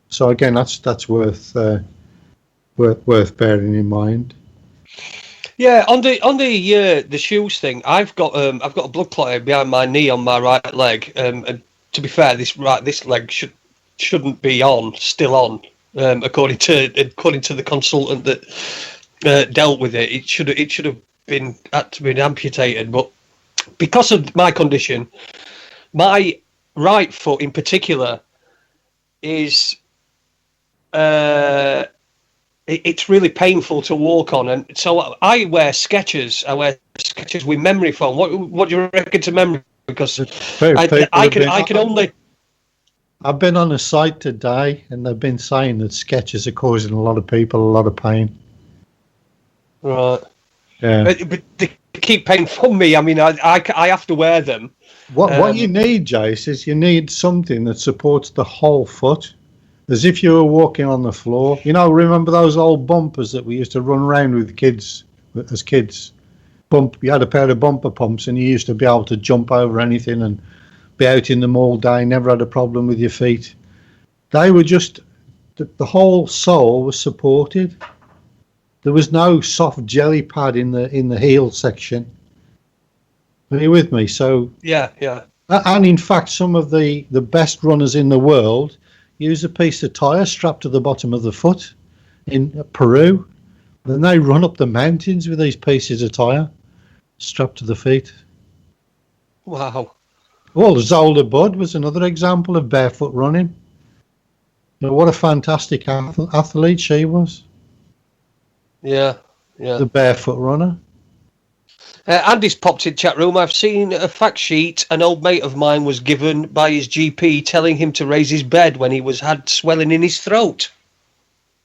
So again, that's worth bearing in mind. Yeah, on the shoes thing, I've got a blood clot behind my knee on my right leg. And to be fair, this leg shouldn't be still on. According to the consultant that dealt with it, it should have had to been amputated. But because of my condition, my right foot in particular is it's really painful to walk on, and so I wear Skechers. I wear Skechers with memory foam. What do you reckon to memory? Because I can only. I've been on a site today, and they've been saying that Skechers are causing a lot of people a lot of pain. Right. Yeah. But they keep pain from me. I mean, I have to wear them. What you need, Jace, is you need something that supports the whole foot, as if you were walking on the floor. You know, remember those old bumpers that we used to run around with kids as kids? You had a pair of bumper pumps, and you used to be able to jump over anything and be out in them all day. Never had a problem with your feet. They were just the whole sole was supported. There was no soft jelly pad in the heel section. Are you with me? So Yeah. And in fact, some of the best runners in the world use a piece of tyre strapped to the bottom of the foot in Peru. Then they run up the mountains with these pieces of tyre strapped to the feet. Wow. Well, Zolder Budd was another example of barefoot running. What a fantastic athlete she was. Yeah. The barefoot runner. Andy's popped in chat room. I've seen a fact sheet an old mate of mine was given by his GP telling him to raise his bed when he had swelling in his throat.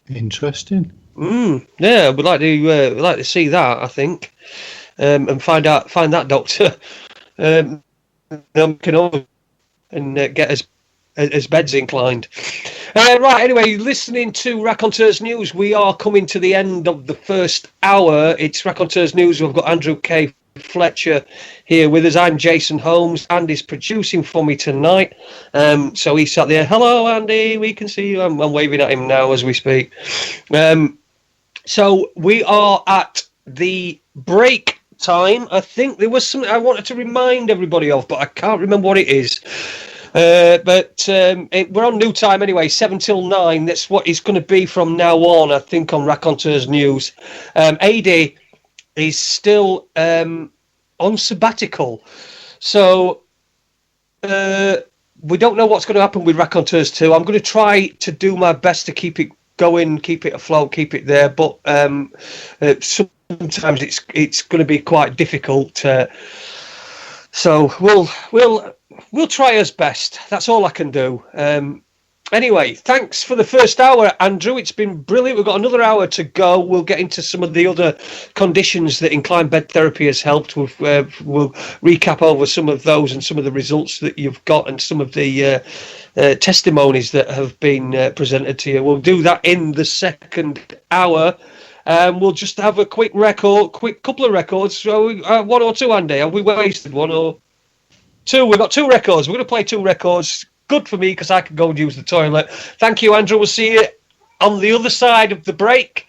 Interesting. Yeah, we'd like to see that, I think, and find that doctor, and get his beds inclined. Right, anyway, listening to Raconteurs News, we are coming to the end of the first hour. It's Raconteurs News. We've got Andrew K. Fletcher here with us. I'm Jason Holmes. Andy's producing for me tonight. So he sat there. Hello, Andy. We can see you. I'm waving at him now as we speak. So we are at the break time. I think there was something I wanted to remind everybody of, but I can't remember what it is. But we're on new time anyway, 7 till 9. That's what it's going to be from now on, I think, on Raconteurs News. AD is still on sabbatical. So we don't know what's going to happen with Raconteurs 2. I'm going to try to do my best to keep it going, keep it afloat, keep it there. But sometimes it's going to be quite difficult. So we'll try as best. That's all I can do. Anyway, thanks for the first hour, Andrew. It's been brilliant. We've got another hour to go. We'll get into some of the other conditions that inclined bed therapy has helped. We'll recap over some of those and some of the results that you've got and some of the testimonies that have been presented to you. We'll do that in the second hour. We'll just have a quick couple of records. So one or two, Andy. Have we wasted one or two? We've got two records. We're going to play two records. Good for me because I can go and use the toilet. Thank you, Andrew. We'll see you on the other side of the break.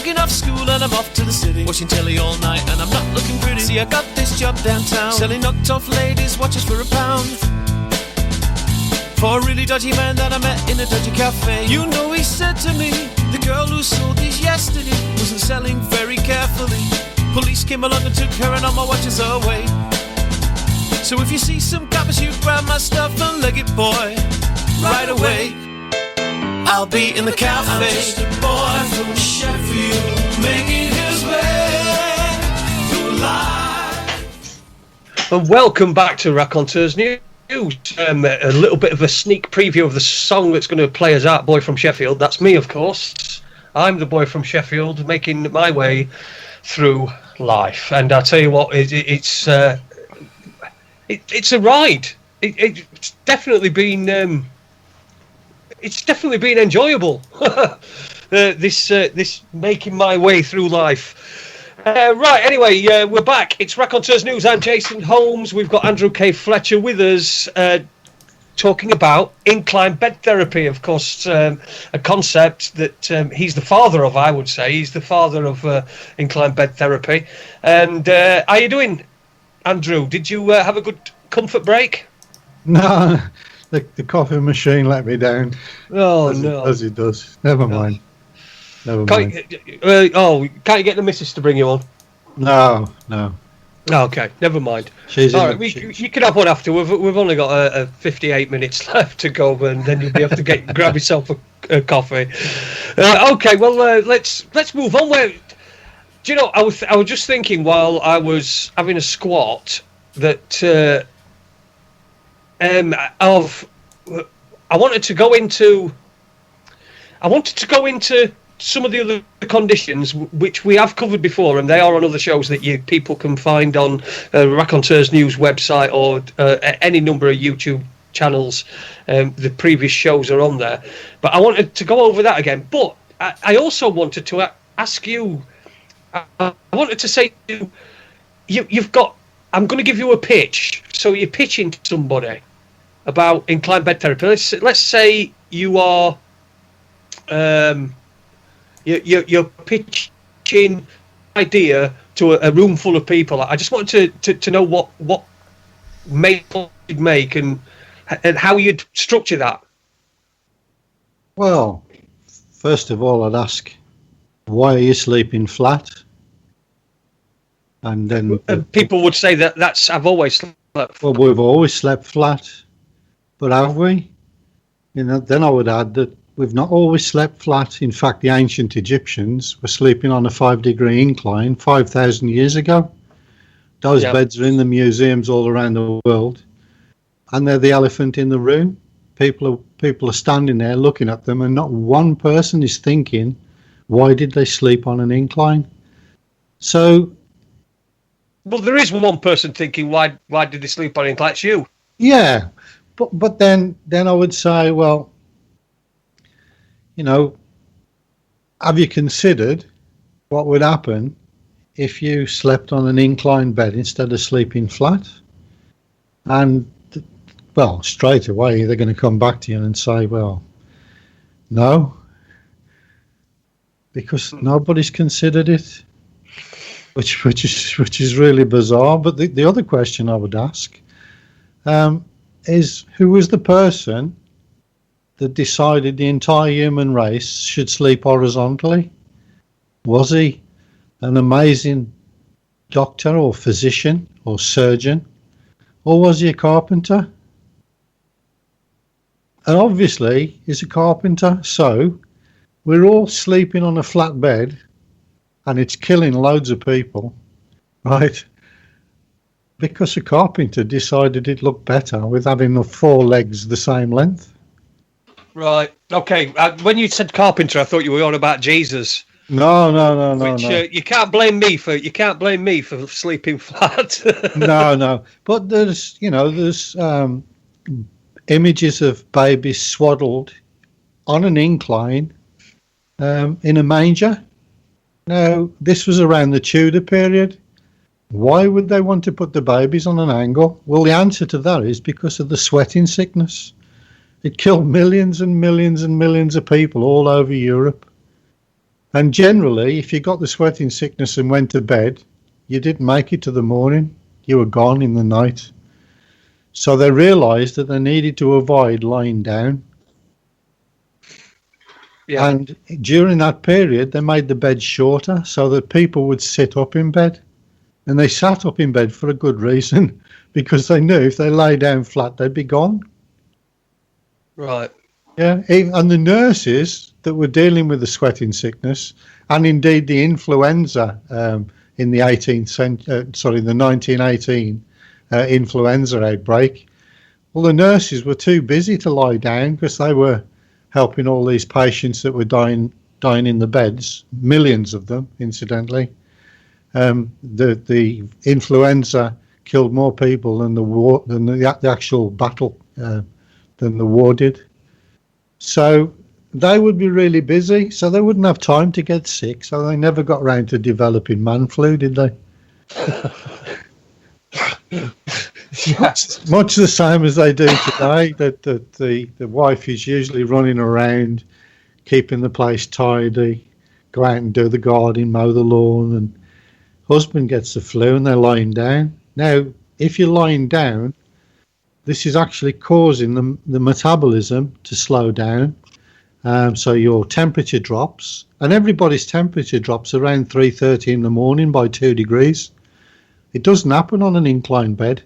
Mugging off school and I'm off to the city, watching telly all night and I'm not looking pretty. See, I got this job downtown, selling knocked off ladies' watches for £1. For a really dodgy man that I met in a dodgy cafe. You know, he said to me, the girl who sold these yesterday wasn't selling very carefully. Police came along and took her and all my watches away. So if you see some coppers, you grab my stuff and leg it, boy, right away. I'll be in the cafe. I'm just a boy from Sheffield, making his way through life. And welcome back to Raconteurs News. A little bit of a sneak preview of the song that's going to play us out, Boy from Sheffield. That's me, of course. I'm the boy from Sheffield, making my way through life. And I tell you what, it's a ride. It's definitely been enjoyable. This making my way through life. Right, anyway, we're back. It's Raconteurs News. I'm Jason Holmes. We've got Andrew K. Fletcher with us, talking about incline bed therapy. Of course, a concept that he's the father of, I would say. He's the father of incline bed therapy. And how are you doing, Andrew? Did you have a good comfort break? No, the coffee machine let me down. Oh, as it does. Never mind. Can't you get the missus to bring you on? No. Oh, okay, never mind. She's all right. You can have one after. We've only got 58 minutes left to go, and then you'll be able to grab yourself a coffee. Okay, well, let's move on. Do you know? I was just thinking while I was having a squat that I wanted to go into some of the other conditions which we have covered before, and they are on other shows that people can find on Raconteurs News website or any number of YouTube channels. The previous shows are on there, but I wanted to go over that again. But I also wanted to ask you. I wanted to say to you, you've got. I'm going to give you a pitch. So you're pitching to somebody about incline bed therapy. Let's say you are. You're pitching idea to a room full of people. I just wanted to know what you'd make and how you'd structure that. Well, first of all, I'd ask, why are you sleeping flat? And then people would say that's I've always slept flat. Well, we've always slept flat, but have we? Then I would add that we've not always slept flat. In fact, the ancient Egyptians were sleeping on a 5-degree incline 5,000 years ago. Those beds are in the museums all around the world, and they're the elephant in the room. People are standing there looking at them, and not one person is thinking, why did they sleep on an incline? So, well, there is one person thinking, why did they sleep on an incline? It's you. Yeah, but then I would say, well, have you considered what would happen if you slept on an inclined bed instead of sleeping flat? And, well, straight away they're going to come back to you and say, well, no, because nobody's considered it, which is really bizarre. But the other question I would ask is, who was the person that decided the entire human race should sleep horizontally? Was he an amazing doctor or physician or surgeon, or was he a carpenter? And obviously he's a carpenter, so we're all sleeping on a flat bed and it's killing loads of people, right? Because a carpenter decided it looked better with having the 4 legs the same length. Right. Okay. When you said carpenter, I thought you were on about Jesus. No. You can't blame me for sleeping flat. No. But there's images of babies swaddled on an incline in a manger. Now, this was around the Tudor period. Why would they want to put the babies on an angle? Well, the answer to that is because of the sweating sickness. It killed millions and millions and millions of people all over Europe. And generally, if you got the sweating sickness and went to bed, you didn't make it to the morning. You were gone in the night. So they realised that they needed to avoid lying down. Yeah. And during that period, they made the bed shorter so that people would sit up in bed. And they sat up in bed for a good reason, because they knew if they lay down flat, they'd be gone. Right. Yeah, and the nurses that were dealing with the sweating sickness, and indeed the influenza in the 1918 influenza outbreak, well, the nurses were too busy to lie down because they were helping all these patients that were dying in the beds, millions of them, incidentally. The influenza killed more people than the actual battle than the war did. So they would be really busy, so they wouldn't have time to get sick. So they never got round to developing man flu, did they? Much the same as they do today. That the wife is usually running around, keeping the place tidy, go out and do the garden, mow the lawn, and husband gets the flu and they're lying down. Now, if you're lying down, this is actually causing the metabolism to slow down. So your temperature drops, and everybody's temperature drops around 3:30 in the morning by 2 degrees. It doesn't happen on an inclined bed.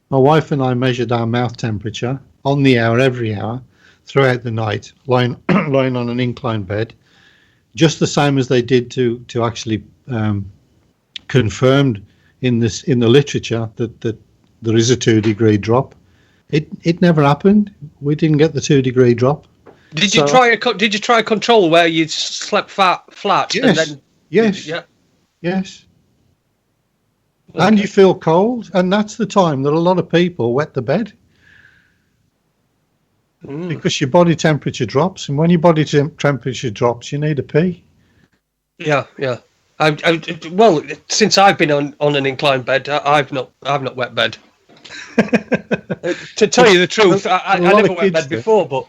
My wife and I measured our mouth temperature on the hour, every hour, throughout the night, lying on an inclined bed, just the same as they did to actually confirmed in the literature that there is a 2 degree drop. It never happened. We didn't get the 2 degree drop. Did you try a control where you slept flat? Yes. And then, yes. Yeah. Yes. Okay. And you feel cold, and that's the time that a lot of people wet the bed. Because your body temperature drops, and when your body temperature drops, you need a pee. Yeah, yeah. Well, since I've been on an inclined bed, I've not wet bed. To tell you the truth, I never wet bed before,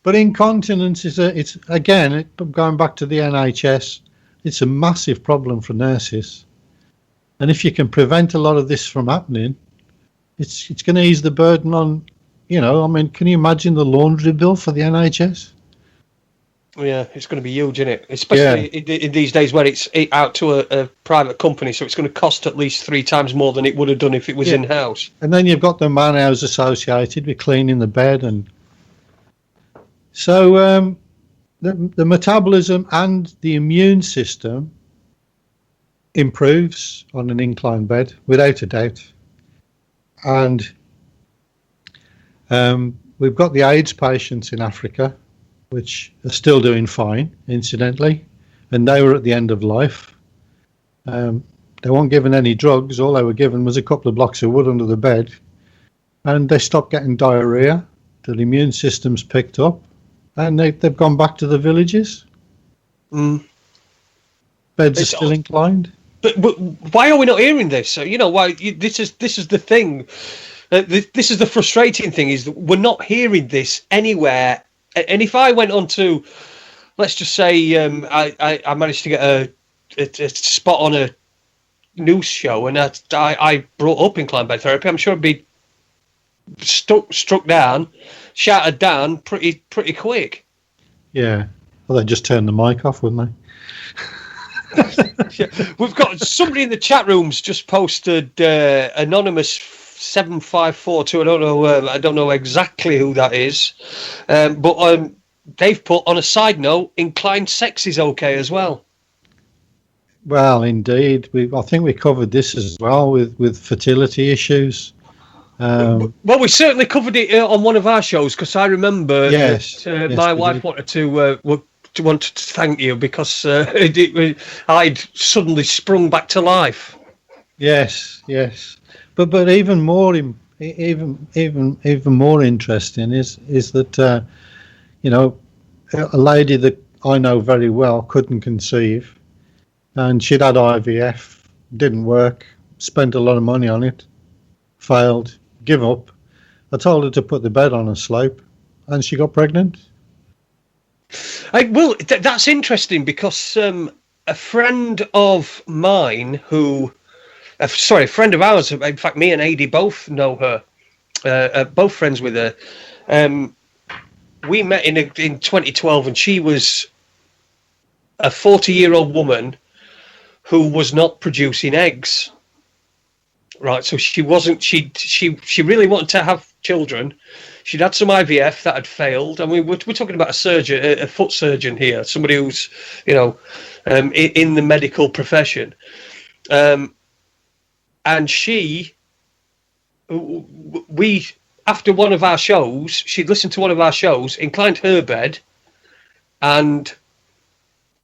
but incontinence it's again going back to the NHS. It's a massive problem for nurses, and if you can prevent a lot of this from happening, it's going to ease the burden on. I mean, can you imagine the laundry bill for the NHS? Yeah, it's going to be huge, isn't it? Especially in these days where it's out to a private company, so it's going to cost at least 3 times more than it would have done if it was in-house. And then you've got the man hours associated with cleaning the bed, and so the metabolism and the immune system improves on an inclined bed, without a doubt. And we've got the AIDS patients in Africa, which are still doing fine, incidentally, and they were at the end of life. They weren't given any drugs. All they were given was a couple of blocks of wood under the bed, and they stopped getting diarrhea. The immune system's picked up, and they've gone back to the villages. Beds are still inclined. But why are we not hearing this? Why this is the thing. This is the frustrating thing, is that we're not hearing this anywhere. And if I went on to, let's just say, I managed to get a spot on a news show, and I brought up inclined bed therapy, I'm sure I'd be struck down, shouted down pretty quick. Yeah. Well, they'd just turn the mic off, wouldn't they? Yeah. We've got somebody in the chat rooms just posted anonymous 7542. I don't know exactly who that is, but they've put on a side note, inclined sex is okay as well. Well, indeed, I think we covered this as well with fertility issues. Well, we certainly covered it on one of our shows, because I remember that my wife wanted to thank you because I'd suddenly sprung back to life. Yes. But even more interesting is that a lady that I know very well couldn't conceive, and she'd had IVF, didn't work, spent a lot of money on it, failed, give up. I told her to put the bed on a slope, and she got pregnant. Well, that's interesting because a friend of mine a friend of ours, in fact, me and Adi both know her, both friends with her. We met in 2012, and she was a 40-year-old woman who was not producing eggs. Right, so she wasn't. She really wanted to have children. She'd had some IVF that had failed. I mean, we're talking about a surgeon, a foot surgeon here, somebody who's, in the medical profession. And we, after one of our shows, she'd listened to one of our shows, inclined her bed, and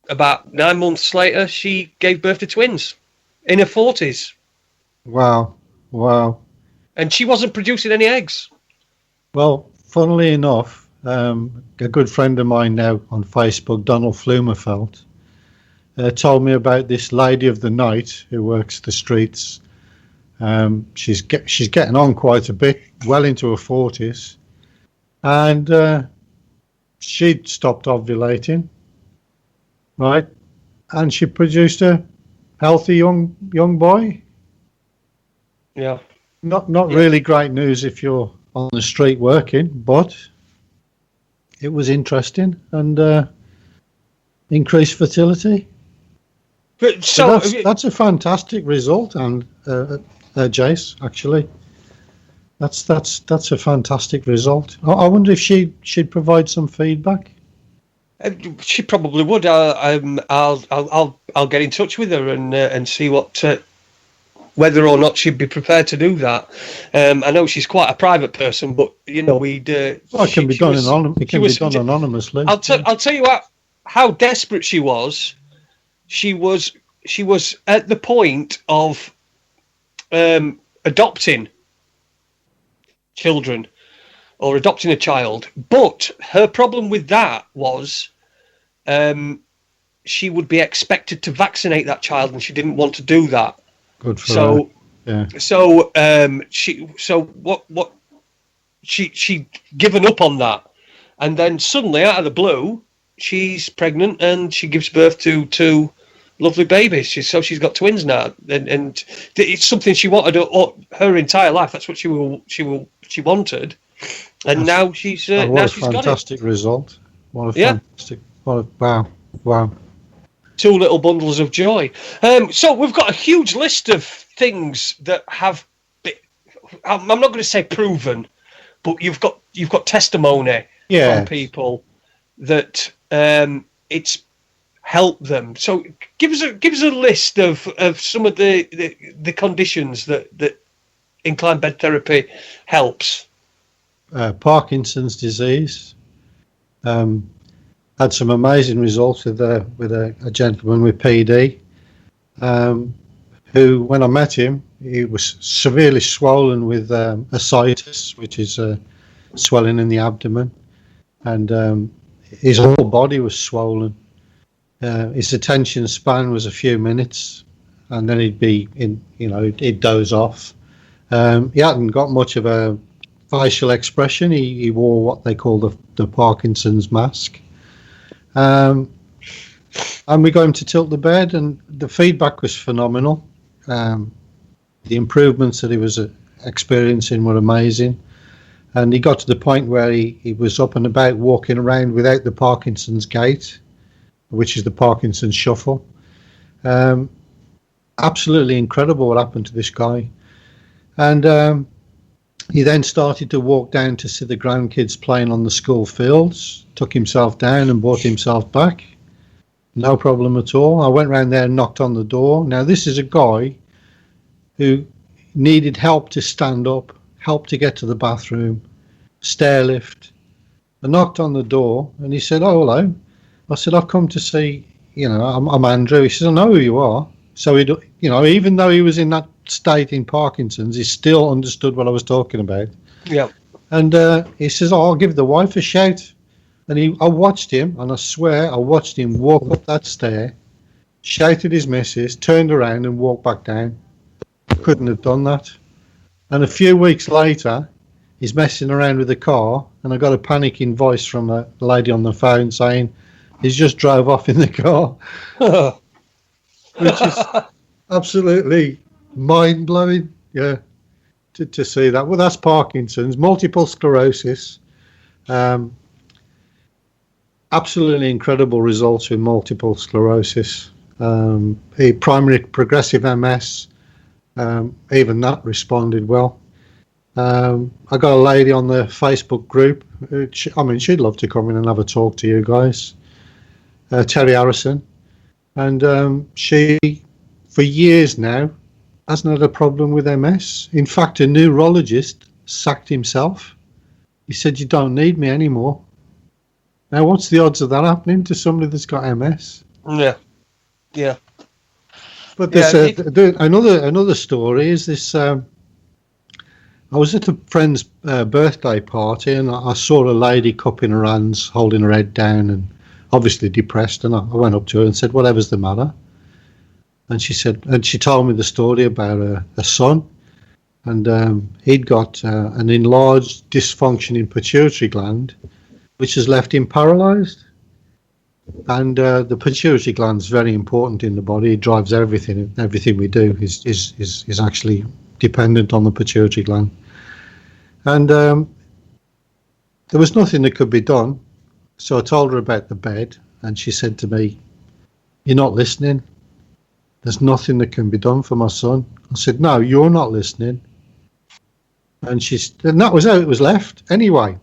about 9 months later, she gave birth to twins in her 40s. Wow. And she wasn't producing any eggs. Well, funnily enough, a good friend of mine now on Facebook, Donald Flumerfeld, told me about this lady of the night who works the streets. She's getting on quite a bit, well into her 40s, and she'd stopped ovulating, right? And she produced a healthy young boy. Yeah. Not really great news if you're on the street working, but it was interesting and increased fertility. But so that's a fantastic result, and Jace, actually, that's a fantastic result. I wonder if she'd provide some feedback. She probably would. I'll get in touch with her and see whether or not she'd be prepared to do that. I know she's quite a private person, but we'd. Well, it can be done anonymously. I'll tell you how desperate she was. She was at the point of adopting children or adopting a child, but her problem with that was she would be expected to vaccinate that child, and she didn't want to do that. Good for her. Yeah. So she'd given up on that, and then suddenly out of the blue she's pregnant and she gives birth to two lovely babies. She's got twins now, and it's something she wanted her entire life. That's what she wanted, and now she's got it. What a fantastic result! Wow. Two little bundles of joy. So we've got a huge list of things that have been, I'm not going to say proven, but you've got testimony from people that it's helped them. So give us a list of some of the conditions that inclined bed therapy helps. Parkinson's disease. Had some amazing results with a gentleman with PD, who, when I met him, he was severely swollen with ascites, which is swelling in the abdomen, and his whole body was swollen. His attention span was a few minutes, and then he'd doze off. He hadn't got much of a facial expression. He wore what they call the Parkinson's mask. And we got him to tilt the bed, and the feedback was phenomenal. The improvements that he was experiencing were amazing, and he got to the point where he was up and about, walking around without the Parkinson's gait, which is the Parkinson's shuffle. Absolutely incredible what happened to this guy. And he then started to walk down to see the grandkids playing on the school fields, took himself down and brought himself back. No problem at all. I went round there and knocked on the door. Now, this is a guy who needed help to stand up, help to get to the bathroom, stair lift. I knocked on the door and he said, "Oh, hello." I said, "I've come to see, I'm Andrew." He says, "I know who you are." So, even though he was in that state in Parkinson's, he still understood what I was talking about. Yeah. And he says, "Oh, I'll give the wife a shout." And I watched him, and I swear I watched him walk up that stair, shouted his missus, turned around and walked back down. Couldn't have done that. And a few weeks later, he's messing around with the car, and I got a panicking voice from a lady on the phone saying he's just drove off in the car, which is absolutely mind-blowing. Yeah, to see that. Well, that's Parkinson's. Multiple sclerosis. Absolutely incredible results with multiple sclerosis. A primary progressive MS, even that responded well. I got a lady on the Facebook group. She'd love to come in and have a talk to you guys. Terry Harrison, and she, for years now, hasn't had a problem with MS. In fact, a neurologist sacked himself. He said, "You don't need me anymore." Now, what's the odds of that happening to somebody that's got MS? Yeah. But there's another story. Is this? I was at a friend's birthday party, and I saw a lady cupping her hands, holding her head down, and obviously depressed. And I went up to her and said, "Whatever's the matter?" And she told me the story about a son, and he'd got an enlarged dysfunction in pituitary gland, which has left him paralysed. And the pituitary gland is very important in the body. It drives everything. Everything we do is actually dependent on the pituitary gland. And there was nothing that could be done. So I told her about the bed, and she said to me, "You're not listening. There's nothing that can be done for my son." I said, "No, you're not listening." And that was how it was left. Anyway,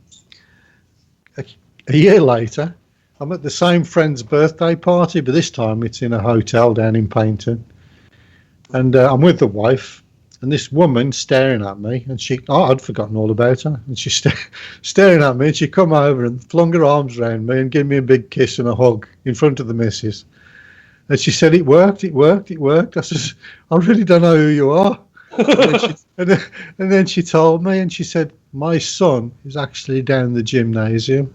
a year later, I'm at the same friend's birthday party, but this time it's in a hotel down in Paynton. And I'm with the wife, and this woman staring at me, and I'd forgotten all about her. And she's staring at me, and she come over and flung her arms around me and gave me a big kiss and a hug in front of the missus. And she said, "It worked, it worked, it worked." I said, "I really don't know who you are." and then she told me, and she said, "My son is actually down the gymnasium.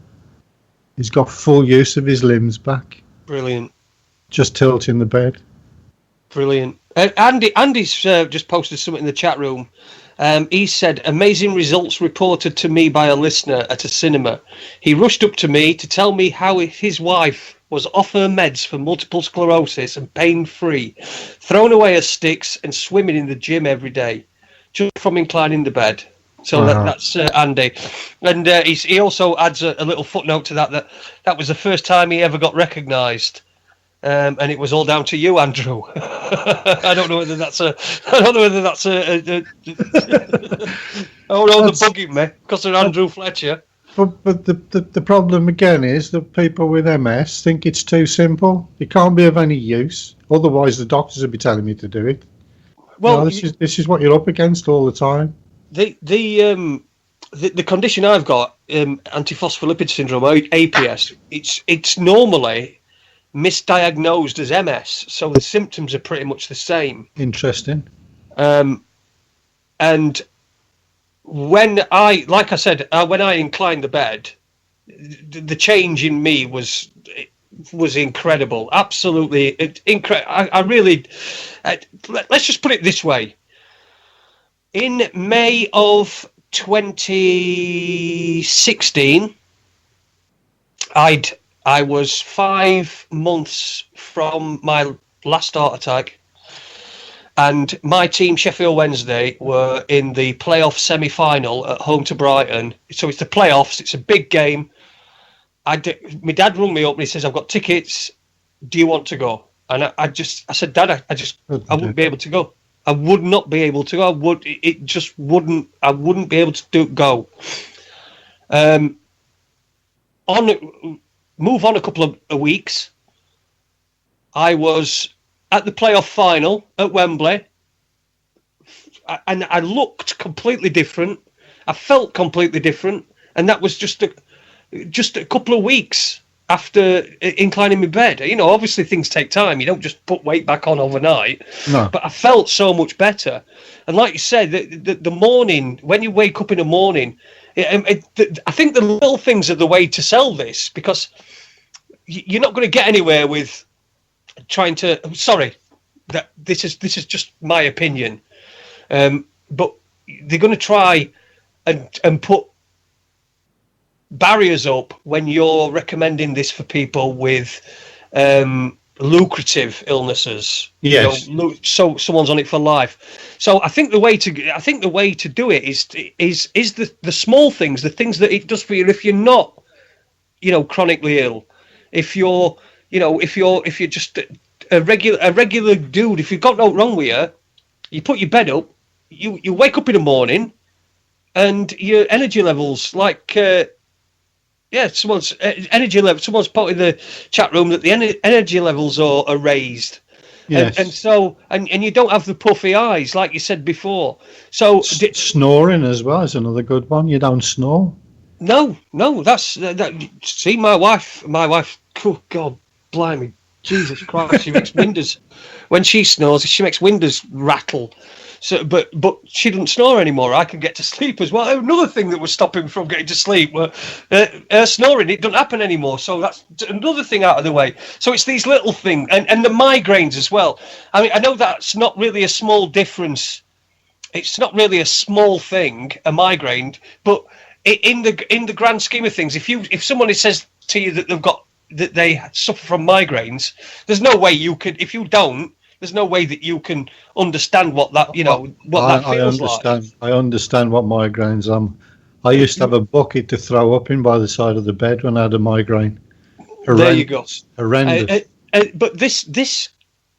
He's got full use of his limbs back." Brilliant. Just tilting the bed. Brilliant. Andy's just posted something in the chat room. He said, "Amazing results reported to me by a listener at a cinema. He rushed up to me to tell me how his wife was off her meds for multiple sclerosis and pain-free, thrown away her sticks and swimming in the gym every day, just from inclining the bed." So that's Andy. And he also adds a little footnote to that was the first time he ever got recognised. And it was all down to you, Andrew. I don't know whether that's a oh no, they're bugging me because they're Andrew Fletcher. But the problem again is that people with MS think it's too simple. It can't be of any use. Otherwise, the doctors would be telling me to do it. Well, this is what you're up against all the time. The condition I've got, antiphospholipid syndrome, APS. It's normally misdiagnosed as MS, so the symptoms are pretty much the same. Interesting. And when I inclined the bed, the change in me was incredible, absolutely incredible. I really, let's just put it this way. In May of 2016, I was 5 months from my last heart attack, and my team, Sheffield Wednesday, were in the playoff semi-final at home to Brighton. So it's the playoffs. It's a big game. My dad rung me up and he says, "I've got tickets. Do you want to go?" And I said, "Dad, I wouldn't be able to go. I would not be able to go. I wouldn't be able to go." Move on a couple of weeks. I was at the playoff final at Wembley, and I looked completely different. I felt completely different, and that was just a couple of weeks after inclining my bed. You know, obviously things take time. You don't just put weight back on overnight. No. But I felt so much better. And like you said, the morning, when you wake up in the morning, I think the little things are the way to sell this, because you're not going to get anywhere with trying to. Sorry, that this is just my opinion, but they're going to try and put barriers up when you're recommending this for people with lucrative illnesses. Yes. So someone's on it for life. So I think the way to do it is the small things, the things that it does for you. If you're not, chronically ill, if you're just a regular dude, if you've got no wrong with you, you put your bed up, you wake up in the morning, and your energy levels, like someone's energy level. Someone's put in the chat room that the energy levels are raised. Yes. And so you don't have the puffy eyes like you said before. So snoring as well is another good one. You don't snore. No, that's that. See, my wife. Oh God, blimey, Jesus Christ! She makes windows when she snores. She makes windows rattle. So, but she doesn't snore anymore. I can get to sleep as well. Another thing that was stopping me from getting to sleep were snoring. It doesn't happen anymore. So that's another thing out of the way. So it's these little things, and the migraines as well. I mean, I know that's not really a small difference. It's not really a small thing, a migraine, but in the grand scheme of things, if someone says to you that they suffer from migraines, there's no way you could. If you don't, there's no way that you can understand what that that feels like. I understand what migraines are. I used to have a bucket to throw up in by the side of the bed when I had a migraine. Horrendous. There you go. Horrendous. But this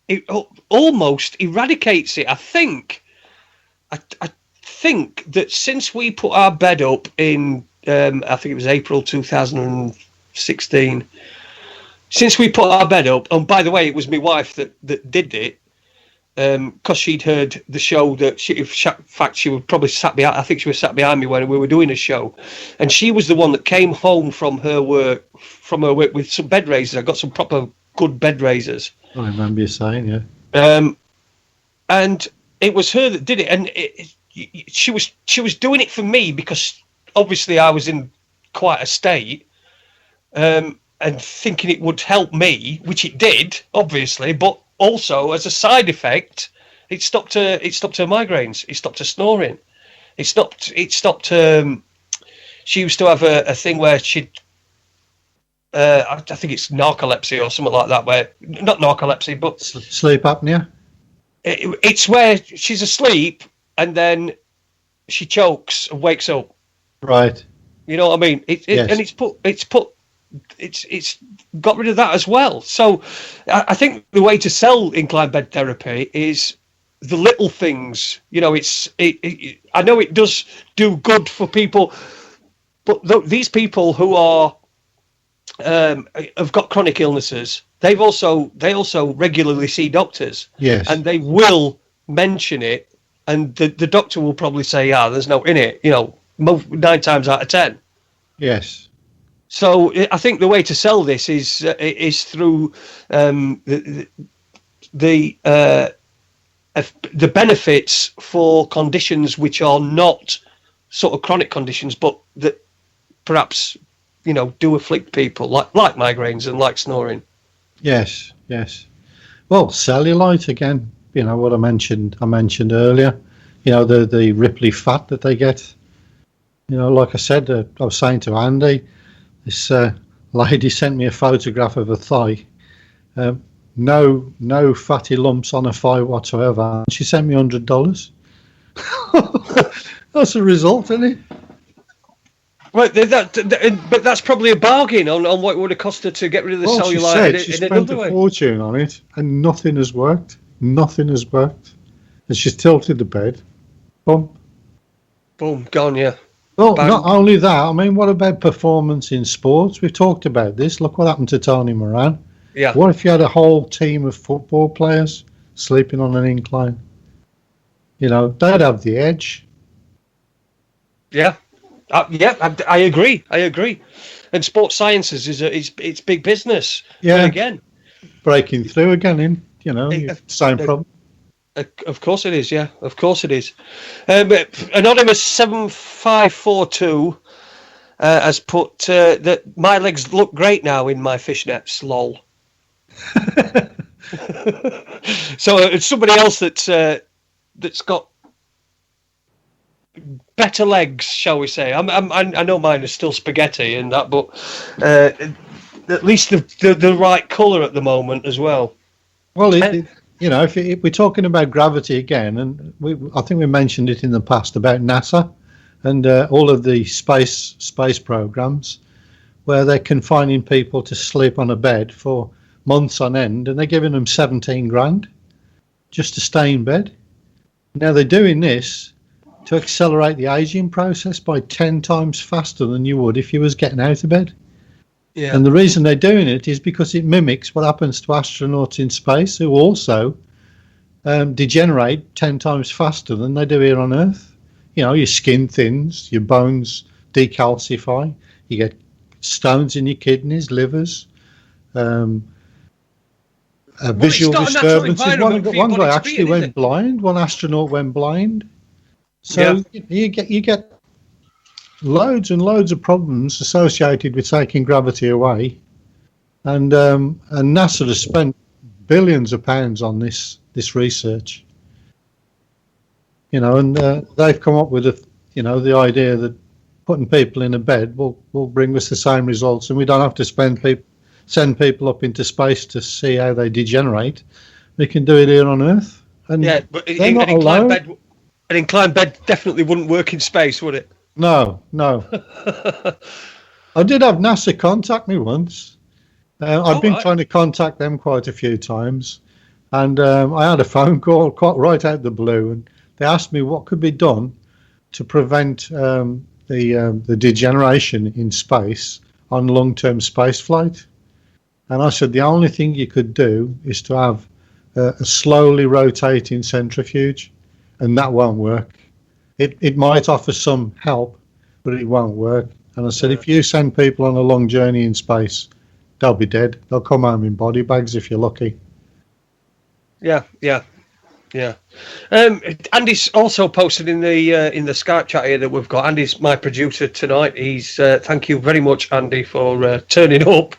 it almost eradicates it. I think that since we put our bed up in, I think it was April 2016. Since we put our bed up, and by the way, it was my wife that did it, because she'd heard the show that in fact she was probably sat behind. I think she was sat behind me when we were doing a show, and she was the one that came home from her work with some bed raisers. I got some proper good bed raisers. I remember you saying, yeah. And it was her that did it, and she was doing it for me because obviously I was in quite a state. And thinking it would help me, which it did, obviously, but also as a side effect, it stopped her migraines. It stopped her snoring. It stopped. She used to have a thing where she'd, I think it's narcolepsy or something like that, where not narcolepsy, but sleep apnea. It's where she's asleep and then she chokes and wakes up. Right. You know what I mean? Yes. And it's got rid of that as well. So I think the way to sell inclined bed therapy is the little things. I know it does do good for people, but these people who are have got chronic illnesses, they also regularly see doctors. Yes. And they will mention it, and the doctor will probably say, there's no in it, 9 times out of 10. Yes. So I think the way to sell this is through the benefits for conditions which are not sort of chronic conditions, but that perhaps do afflict people like migraines and like snoring. Yes. Well, cellulite again. What I mentioned earlier. The Ripley fat that they get. Like I said, I was saying to Andy. This lady sent me a photograph of a thigh. No fatty lumps on her thigh whatsoever. She sent me $100. That's a result, isn't it? Well, but that's probably a bargain on what it would have cost her to get rid of the cellulite. She spent a fortune on it, and nothing has worked. Nothing has worked. And she's tilted the bed. Boom, gone. Yeah. Well, not only that, I mean, what about performance in sports? We've talked about this. Look what happened to Tony Moran. Yeah. What if you had a whole team of football players sleeping on an incline? They'd have the edge. Yeah. I agree. And sports sciences it's big business. Yeah. But again, breaking through again, same problem. Of course it is, yeah. Of course it is. Anonymous 7542 has put that my legs look great now in my fishnets. Lol. So it's somebody else that's got better legs, shall we say? I know mine are still spaghetti and that, but at least the right colour at the moment as well. Well, if we're talking about gravity again, and I think we mentioned it in the past about NASA and all of the space programs, where they're confining people to sleep on a bed for months on end, and they're giving them 17 grand just to stay in bed. Now they're doing this to accelerate the aging process by 10 times faster than you would if you was getting out of bed. Yeah. And the reason they're doing it is because it mimics what happens to astronauts in space, who also degenerate 10 times faster than they do here on Earth. You know, your skin thins, your bones decalcify, you get stones in your kidneys, livers, visual disturbances. One guy actually went blind. One astronaut went blind. So you get loads and loads of problems associated with taking gravity away, and NASA has spent billions of pounds on this research. You know, and they've come up with the idea that putting people in a bed will bring us the same results, and we don't have to send people up into space to see how they degenerate. We can do it here on Earth. And yeah, but an inclined bed definitely wouldn't work in space, would it? No. I did have NASA contact me once. I've been trying to contact them quite a few times, and I had a phone call right out the blue, and they asked me what could be done to prevent the degeneration in space on long-term space flight. And I said the only thing you could do is to have a slowly rotating centrifuge, and that won't work. It might offer some help, but it won't work. And I said, if you send people on a long journey in space, they'll be dead. They'll come home in body bags if you're lucky. Yeah. Andy's also posted in the Skype chat here that we've got. Andy's my producer tonight. He's thank you very much, Andy, for turning up.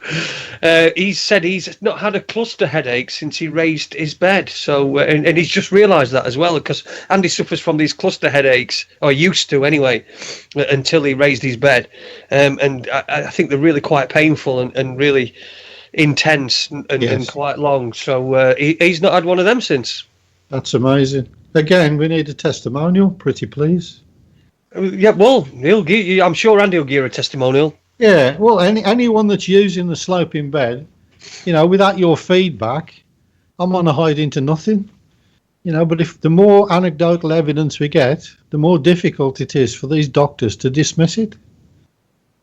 He said he's not had a cluster headache since he raised his bed. So and he's just realised that as well, because Andy suffers from these cluster headaches, or used to anyway, until he raised his bed. And I think they're really quite painful and really intense and quite long. So he's not had one of them since. That's amazing. Again, we need a testimonial, pretty please. Yeah, well, I'm sure Andy will give a testimonial. Yeah, well, anyone that's using the sloping bed, you know, without your feedback, I'm on a hide into nothing. You know, but if the more anecdotal evidence we get, the more difficult it is for these doctors to dismiss it.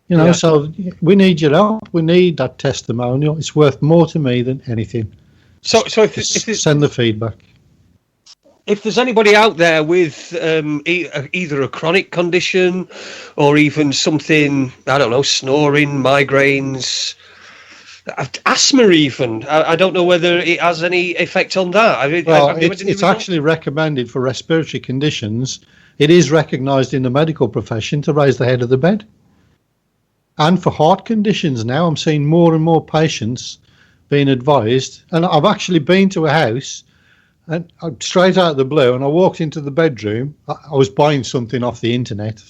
You know, so we need your help. We need that testimonial. It's worth more to me than anything. So if send the feedback. If there's anybody out there with either a chronic condition or even something, I don't know, snoring, migraines, asthma even, I don't know whether it has any effect on that. It's actually recommended for respiratory conditions. It is recognised in the medical profession to raise the head of the bed. And for heart conditions now, I'm seeing more and more patients being advised. And I've actually been to a house, and straight out of the blue, and I walked into the bedroom. I was buying something off the internet,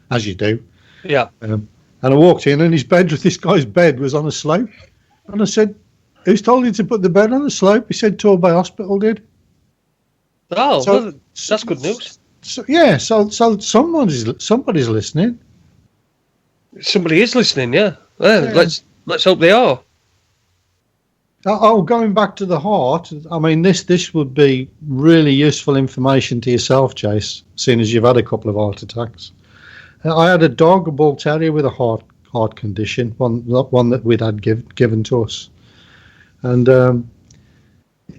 as you do. Yeah. And I walked in, and this guy's bed was on a slope. And I said, "Who's told you to put the bed on a slope?" He said, "Torbay Hospital did." Oh, well, that's good news. So somebody's listening. Somebody is listening, yeah. Let's hope they are. Oh, going back to the heart, I mean, this would be really useful information to yourself, Jace, seeing as you've had a couple of heart attacks. I had a dog, a bull terrier with a heart condition, one that we'd had given to us. And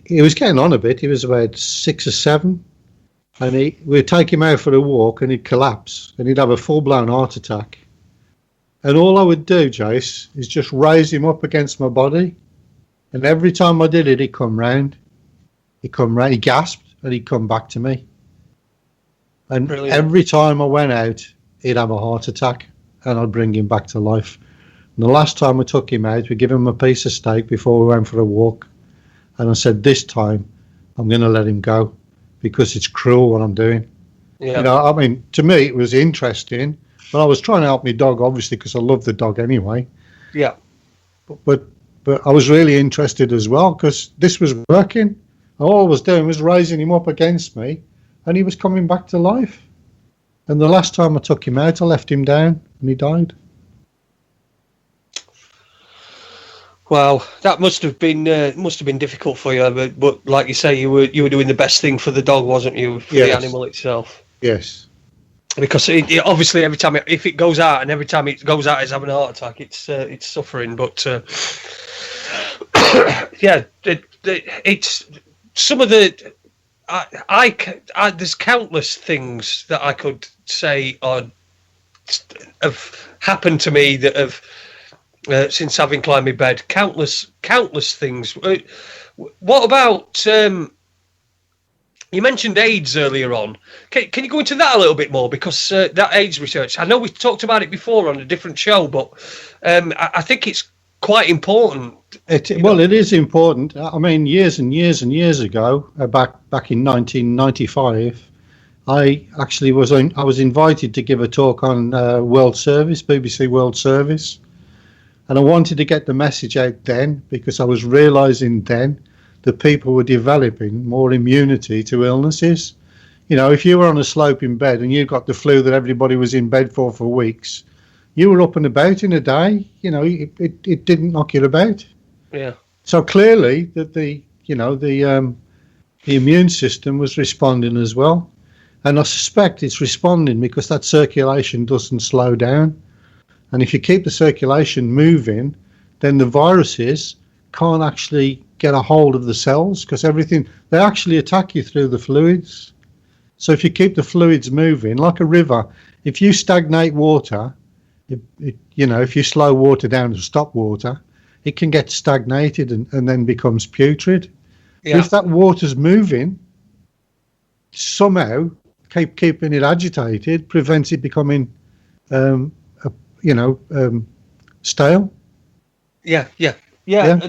he was getting on a bit. He was about 6 or 7. And we'd take him out for a walk, and he'd collapse, and he'd have a full-blown heart attack. And all I would do, Jace, is just raise him up against my body. And every time I did it, he'd come round. He gasped, and he'd come back to me. And Brilliant. Every time I went out, he'd have a heart attack, and I'd bring him back to life. And the last time we took him out, we gave him a piece of steak before we went for a walk. And I said, this time, I'm going to let him go, because it's cruel what I'm doing. Yeah. You know, I mean, to me it was interesting, but I was trying to help my dog, obviously, because I love the dog anyway. Yeah. But I was really interested as well because this was working. All I was doing was raising him up against me, and he was coming back to life. And the last time I took him out, I left him down, and he died. Well, that must have been difficult for you, but like you say, you were doing the best thing for the dog, wasn't you? For the animal itself. Yes. Because it obviously every time if it goes out, and every time it goes out, it's having a heart attack. It's suffering, but yeah, it's some of the. I there's countless things that I could say have happened to me that have. Since having climbed my bed, countless things. What about you mentioned AIDS earlier on? Can you go into that a little bit more, because that AIDS research? I know we talked about it before on a different show, but I think it's quite important. It is important. I mean, years and years and years ago, back in 1995, I actually was invited to give a talk on World Service, BBC World Service. And I wanted to get the message out then, because I was realising then that people were developing more immunity to illnesses. You know, if you were on a sloping bed and you got the flu that everybody was in bed for weeks, you were up and about in a day. You know, it didn't knock you about. Yeah. So clearly that the immune system was responding as well. And I suspect it's responding because that circulation doesn't slow down. And if you keep the circulation moving, then the viruses can't actually get a hold of the cells, because they actually attack you through the fluids. So if you keep the fluids moving, like a river, if you stagnate water, if you slow water down to stop water, it can get stagnated and then becomes putrid. Yeah. If that water's moving, somehow keeping it agitated prevents it becoming stale. Yeah.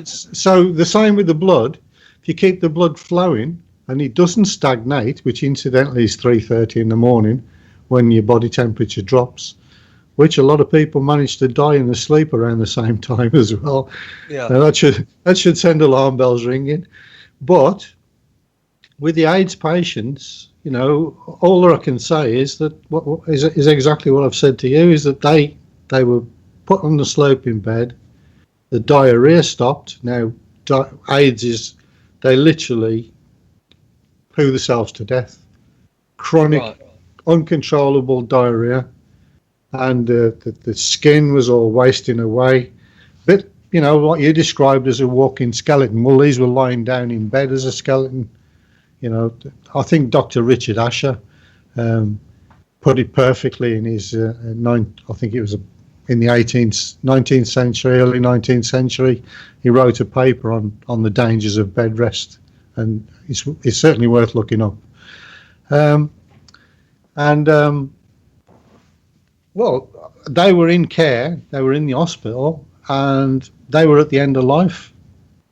So the same with the blood. If you keep the blood flowing and it doesn't stagnate, which incidentally is 3:30 in the morning when your body temperature drops, which a lot of people manage to die in their sleep around the same time as well. Yeah. Now that should send alarm bells ringing. But with the AIDS patients, all that I can say is that what is exactly what I've said to you, is that they were put on the sloping bed, the diarrhea stopped. Now, AIDS is, they literally poo themselves to death. Chronic, uncontrollable diarrhea, and the skin was all wasting away. But, what you described as a walking skeleton, well, these were lying down in bed as a skeleton. I think Dr. Richard Asher put it perfectly in his, I think it was in the 19th century, early 19th century. He wrote a paper on the dangers of bed rest, and it's certainly worth looking up. Well, they were in care, they were in the hospital, and they were at the end of life.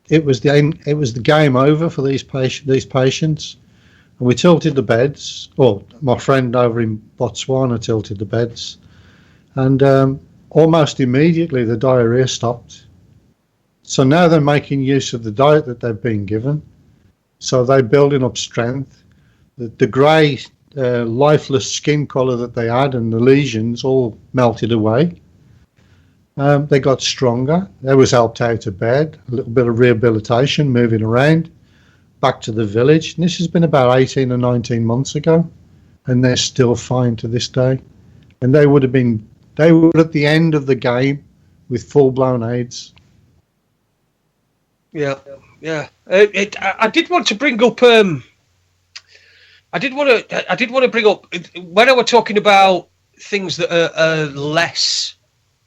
It was the game over for these patients. And we tilted the beds. Well, my friend over in Botswana tilted the beds, and almost immediately the diarrhea stopped. So now they're making use of the diet that they've been given. So they're building up strength. The grey, lifeless skin colour that they had and the lesions all melted away. They got stronger. They was helped out of bed, a little bit of rehabilitation, moving around, back to the village. And this has been about 18 or 19 months ago, and they're still fine to this day. And they were at the end of the game with full-blown AIDS. Yeah. I did want to bring up. I did want to bring up when I was talking about things that are less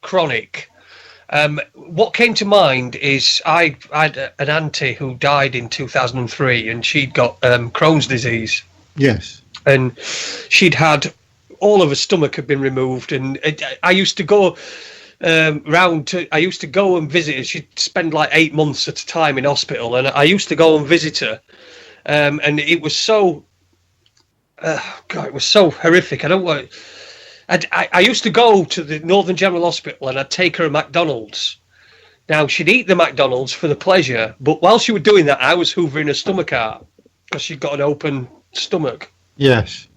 chronic. What came to mind is I had an auntie who died in 2003, and she'd got Crohn's disease. Yes. And she'd had all of her stomach had been removed, and I used to go I used to go and visit her. She'd spend like 8 months at a time in hospital, and I used to go and visit her, and it was so God, it was so horrific. I don't want. I used to go to the Northern General Hospital and I'd take her a McDonald's. Now, she'd eat the McDonald's for the pleasure, but while she was doing that, I was hoovering her stomach out because she'd got an open stomach. Yes.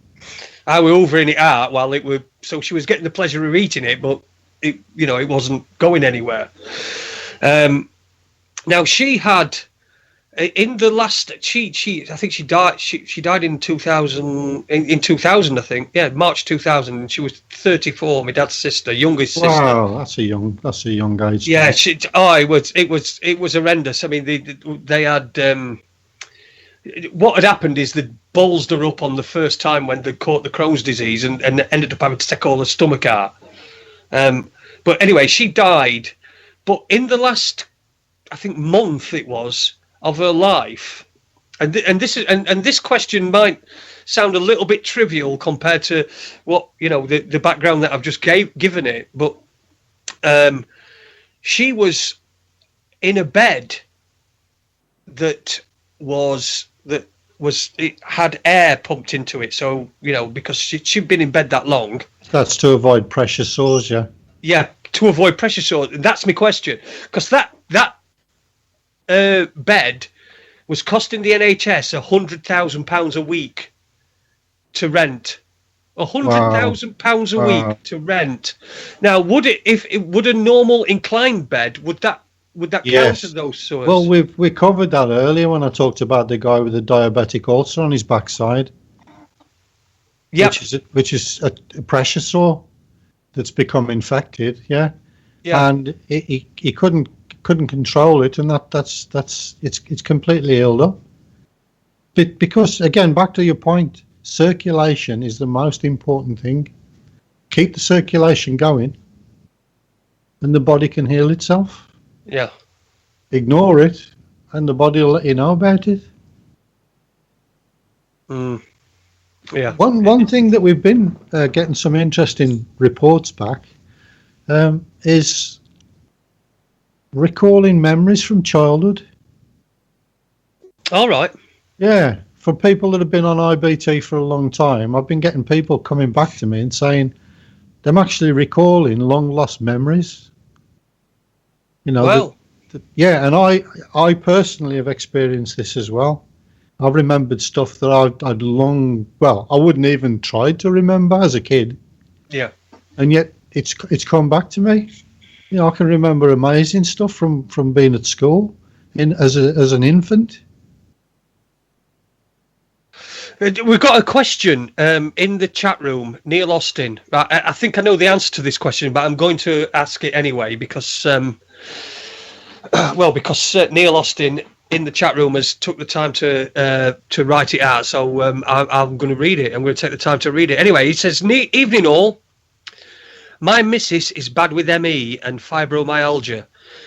I was hoovering it out while it was, so she was getting the pleasure of eating it, but it, it wasn't going anywhere. Now she had, in the last, I think she died. She died in 2000. In 2000, I think. Yeah, March 2000. And she was 34. My dad's sister, youngest sister. Wow, that's a young age. Yeah, it was horrendous. I mean, they had. What had happened is they ballsed her up on the first time when they caught the Crohn's disease and ended up having to take all her stomach out. But anyway, she died. But in the last, I think, month it was of her life, and this question might sound a little bit trivial compared to what the background that I've just given it, but she was in a bed it had air pumped into it, so because she'd been in bed that long. That's to avoid pressure sores, yeah. Yeah, to avoid pressure sores. And that's my question, because that bed was costing the NHS £100,000 a week to rent. £100,000 a week to rent. Now, would a normal inclined bed would that Yes. count as those sores? Well, we covered that earlier when I talked about the guy with the diabetic ulcer on his backside. Yeah, which is a pressure sore that's become infected. Yeah. Yeah. And he couldn't control it, and it's completely healed up. But because, again, back to your point, circulation is the most important thing. Keep the circulation going, and the body can heal itself. Yeah. Ignore it, and the body will let you know about it. Yeah. One thing that we've been getting some interesting reports back is recalling memories from childhood. All right. Yeah, for people that have been on IBT for a long time, I've been getting people coming back to me and saying they're actually recalling long lost memories. Well. Yeah, and I personally have experienced this as well. I've remembered stuff that I wouldn't even try to remember as a kid. Yeah. And yet it's come back to me. I can remember amazing stuff from being at school as an infant. We've got a question in the chat room. Neil Austin. I think I know the answer to this question, but I'm going to ask it anyway because Neil Austin in the chat room has took the time to write it out. So I'm going to read it. I'm going to take the time to read it. Anyway, he says, "Evening all. My missus is bad with ME and fibromyalgia.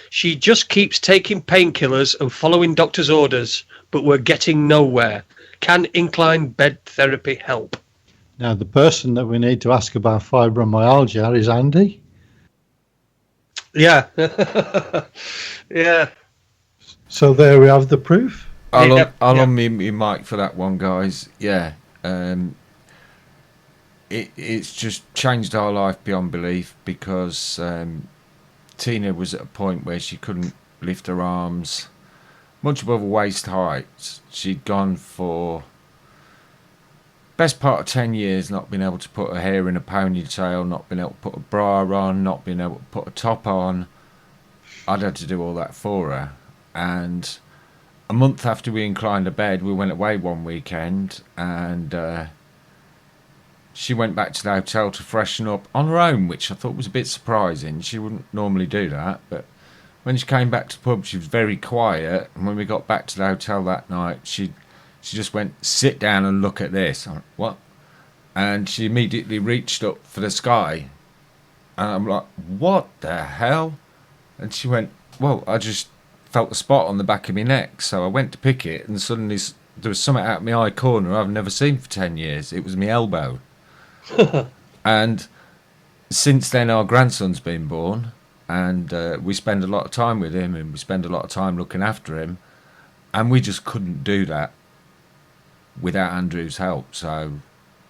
She just keeps taking painkillers and following doctor's orders, but we're getting nowhere. Can incline bed therapy help?" Now, the person that we need to ask about fibromyalgia is Andy. Yeah. Yeah. So there we have the proof. I'll unmute my mic for that one, guys. Yeah. It's just changed our life beyond belief because Tina was at a point where she couldn't lift her arms much above waist height. She'd gone for best part of 10 years not being able to put her hair in a ponytail, not being able to put a bra on, not being able to put a top on. I'd had to do all that for her. And a month after we inclined her bed, we went away one weekend and she went back to the hotel to freshen up on her own, which I thought was a bit surprising. She wouldn't normally do that, but when she came back to the pub, she was very quiet. And when we got back to the hotel that night, she just went, "Sit down and look at this." I'm like, "What?" And she immediately reached up for the sky. And I'm like, "What the hell?" And she went, "Well, I just felt a spot on the back of my neck. So I went to pick it, and suddenly there was something out of my eye corner I've never seen for 10 years. It was my elbow." And since then, our grandson's been born, and we spend a lot of time with him, and we spend a lot of time looking after him, and we just couldn't do that without Andrew's help. So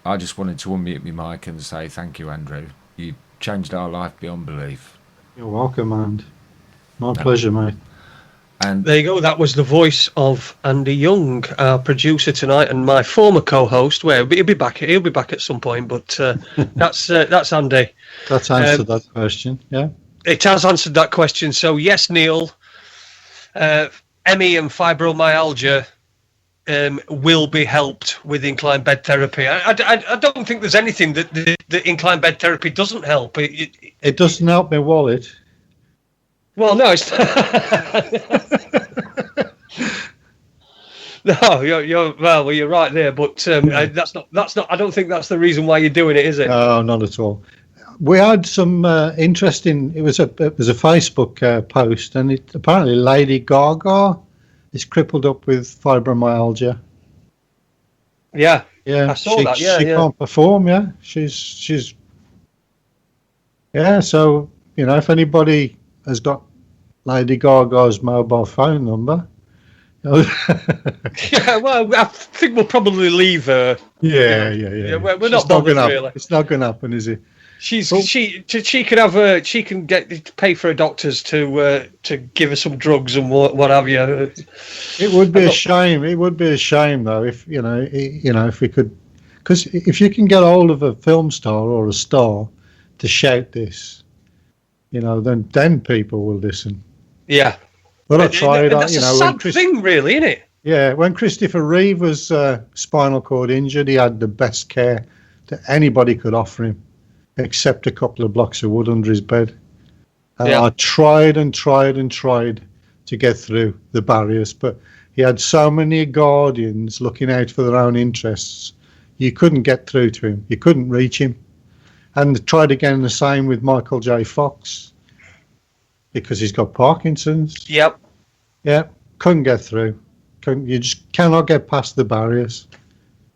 I just wanted to unmute my mic and say thank you, Andrew. You changed our life beyond belief. You're welcome, and my pleasure, mate. And There you go. That was the voice of Andy Young, our producer tonight, and my former co-host. Well, he'll be back. He'll be back at some point, but that's Andy. That's answered that question. Yeah. It has answered that question. So yes, Neil, ME and fibromyalgia will be helped with incline bed therapy. I don't think there's anything that incline bed therapy doesn't help. It doesn't help my wallet. Well, no, it's no. You're right there, but that's not. I don't think that's the reason why you're doing it, is it? No, not at all. We had some interesting. It was a Facebook post, and apparently Lady Gaga is crippled up with fibromyalgia. Yeah, Yeah, I saw that. Yeah, she can't perform. Yeah, she's. Yeah, so if anybody has got Lady Gaga's mobile phone number. Yeah, well, I think we'll probably leave her. Yeah. We're not bothered, really. It's not going to happen, is it? She can have she can pay for her doctors to give her some drugs and what have you. It would be a shame. It would be a shame though if if we could, because if you can get hold of a film star or a star to shout this, then people will listen. Yeah. But I tried. That's a sad thing, really, isn't it? Yeah, when Christopher Reeve was spinal cord injured, he had the best care that anybody could offer him, except a couple of blocks of wood under his bed. I tried and tried and tried to get through the barriers, but he had so many guardians looking out for their own interests. You couldn't get through to him. You couldn't reach him. And tried again the same with Michael J. Fox, because he's got Parkinson's. Yep. Yeah, couldn't get through. You just cannot get past the barriers.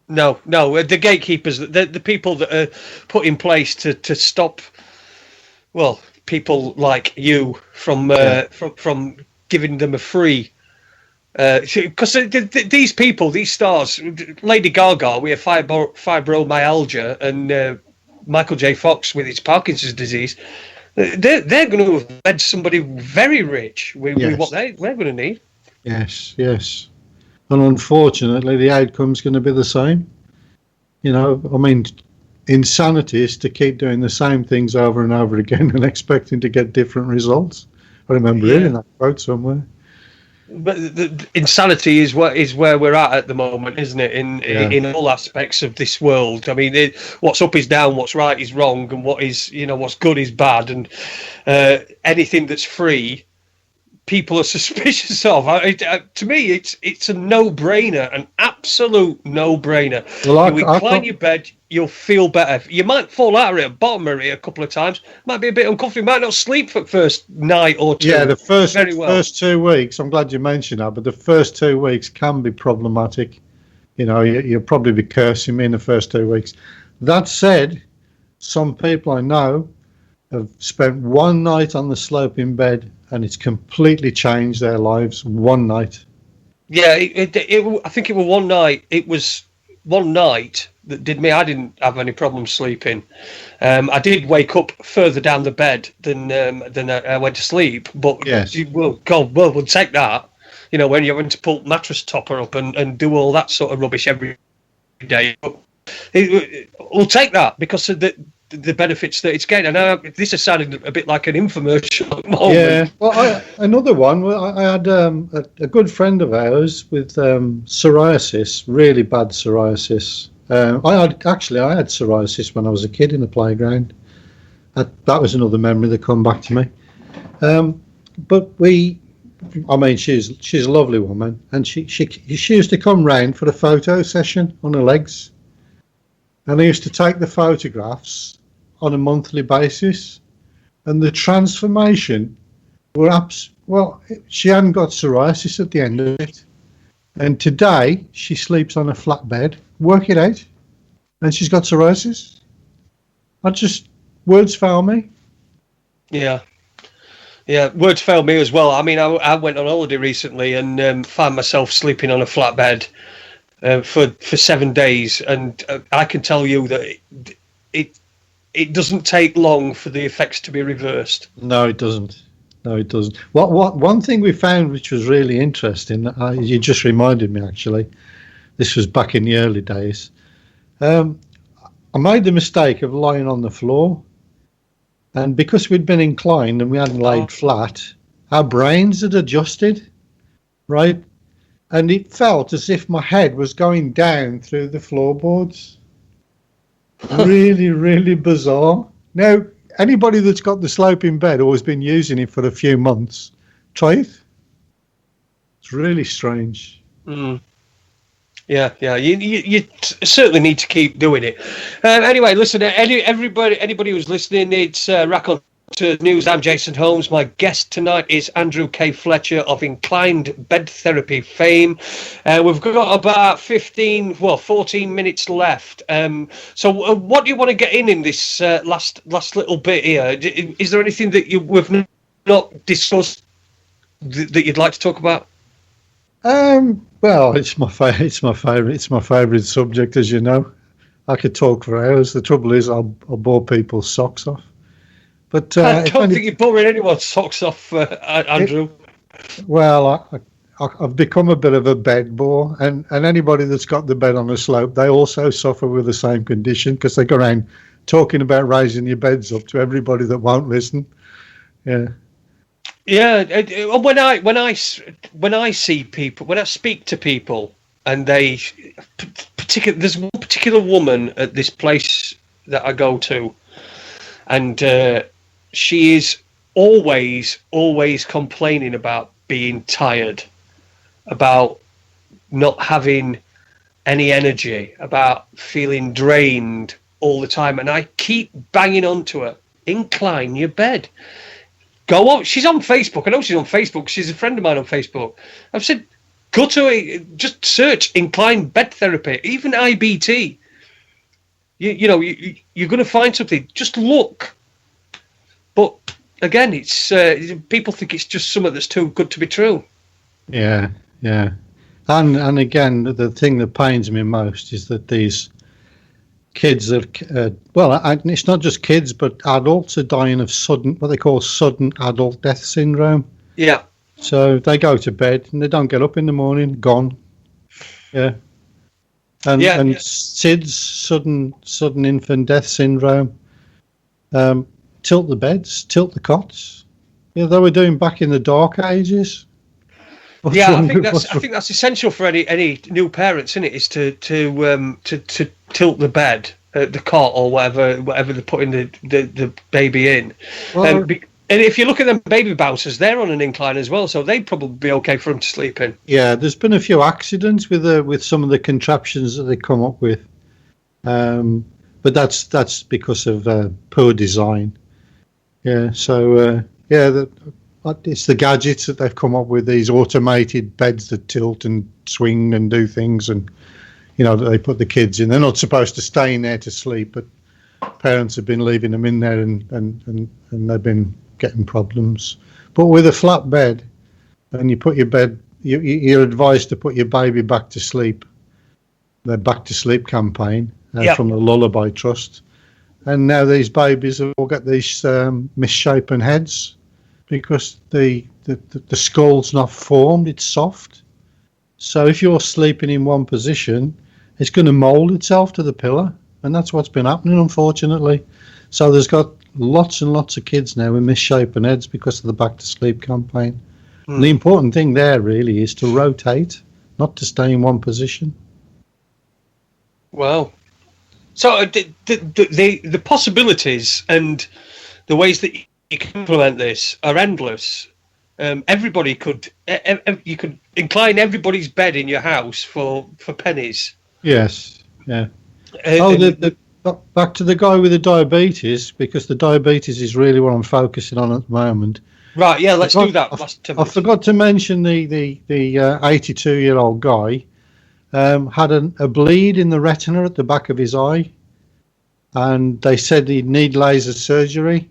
No, the gatekeepers, the people that are put in place to stop, well, people like you from giving them a free. Because these people, these stars, Lady Gaga with fibromyalgia and Michael J. Fox with his Parkinson's disease, they're going to have led somebody very rich with what they're going to need. Yes. And unfortunately, the outcome's going to be the same. Insanity is to keep doing the same things over and over again and expecting to get different results. I remember reading that quote somewhere. But the insanity is where we're at the moment, isn't it? In all aspects of this world. I mean, what's up is down, what's right is wrong, and what's good is bad, and anything that's free, people are suspicious of. To me, it's a no-brainer, an absolute no-brainer. Well, you incline your bed, you'll feel better. You might fall out of it, bottom of it a couple of times. Might be a bit uncomfortable. You might not sleep for the first night or two. Yeah, the first 2 weeks. I'm glad you mentioned that, but the first 2 weeks can be problematic. You'll probably be cursing me in the first 2 weeks. That said, some people I know have spent one night on the sloping bed, and it's completely changed their lives. One night. Yeah, I think it was one night. It was one night that did me. I didn't have any problem sleeping. I did wake up further down the bed than I went to sleep. But yes, we'll take that. When you're having to pull mattress topper up and do all that sort of rubbish every day. We'll take that because of the benefits that it's getting. And this is sounding a bit like an infomercial at the moment. Yeah. Well, another one. I had a good friend of ours with psoriasis, really bad psoriasis. I had psoriasis when I was a kid in the playground. That was another memory that come back to me. But she's a lovely woman, and she used to come round for a photo session on her legs, and I used to take the photographs on a monthly basis, and the transformation she hadn't got psoriasis at the end of it, and today she sleeps on a flat bed. Work it out, and she's got psoriasis. Words fail me. Yeah, words fail me as well. I mean, I went on holiday recently and found myself sleeping on a flat bed. for 7 days, and I can tell you that it doesn't take long for the effects to be reversed. No, it doesn't. No, it doesn't. One thing we found which was really interesting, you just reminded me actually, this was back in the early days. I made the mistake of lying on the floor, and because we'd been inclined and we hadn't laid flat, our brains had adjusted, right? And it felt as if my head was going down through the floorboards. Really, really bizarre. Now, anybody that's got the sloping bed or has been using it for a few months, try it. It's really strange. Yeah. You certainly need to keep doing it. Anyway, listen, anybody who's listening, it's Raconteurs News. I'm Jason Holmes. My guest tonight is Andrew K. Fletcher of Inclined Bed Therapy fame. We've got about 14 minutes left. So what do you want to get in this last little bit here? Is there anything that we've not discussed that you'd like to talk about? Well, it's my favorite subject, as you know. I could talk for hours. The trouble is, I'll bore people's socks off. But I don't think you're boring anyone's socks off, Andrew. I've become a bit of a bed bore, and anybody that's got the bed on a slope, they also suffer with the same condition because they go around talking about raising your beds up to everybody that won't listen. Yeah. Yeah, when I see people, when I speak to people, and there's one particular woman at this place that I go to, and she is always complaining about being tired, about not having any energy, about feeling drained all the time, and I keep banging onto her, incline your bed. Go on. She's on Facebook. I know she's on Facebook. She's a friend of mine on Facebook. I've said, go to it. Just search inclined bed therapy, even IBT. You're going to find something. Just look. But again, it's people think it's just something that's too good to be true. Yeah. And again, the thing that pains me most is that these kids and it's not just kids, but adults are dying of what they call sudden adult death syndrome. Yeah. So they go to bed and they don't get up in the morning, gone. Yeah. And SIDS, sudden infant death syndrome. Tilt the beds, tilt the cots. Yeah, they were doing back in the dark ages. I think that's essential for any new parents, isn't it? Is to tilt the bed, the cot, or whatever they're putting the baby in. Well, and if you look at them baby bouncers, they're on an incline as well, so they'd probably be okay for them to sleep in. Yeah, there's been a few accidents with some of the contraptions that they come up with, but that's because of poor design. Yeah, so it's the gadgets that they've come up with, these automated beds that tilt and swing and do things, and that they put the kids in. They're not supposed to stay in there to sleep, but parents have been leaving them in there, and they've been getting problems. But with a flat bed, and you put your bed, you're advised to put your baby back to sleep. The Back to Sleep campaign from the Lullaby Trust, and now these babies have all got these misshapen heads. Because the skull's not formed, it's soft. So if you're sleeping in one position, it's going to mould itself to the pillow. And that's what's been happening, unfortunately. So there's got lots and lots of kids now with misshapen heads because of the Back to Sleep campaign. And the important thing there really is to rotate, not to stay in one position. Wow. So the possibilities and the ways that you can implement this are endless. Everybody you could incline everybody's bed in your house for pennies. Yes, yeah. Back to the guy with the diabetes, because the diabetes is really what I'm focusing on at the moment. Right, yeah, let's do that. I forgot to mention the 82-year-old guy had a bleed in the retina at the back of his eye, and they said he'd need laser surgery.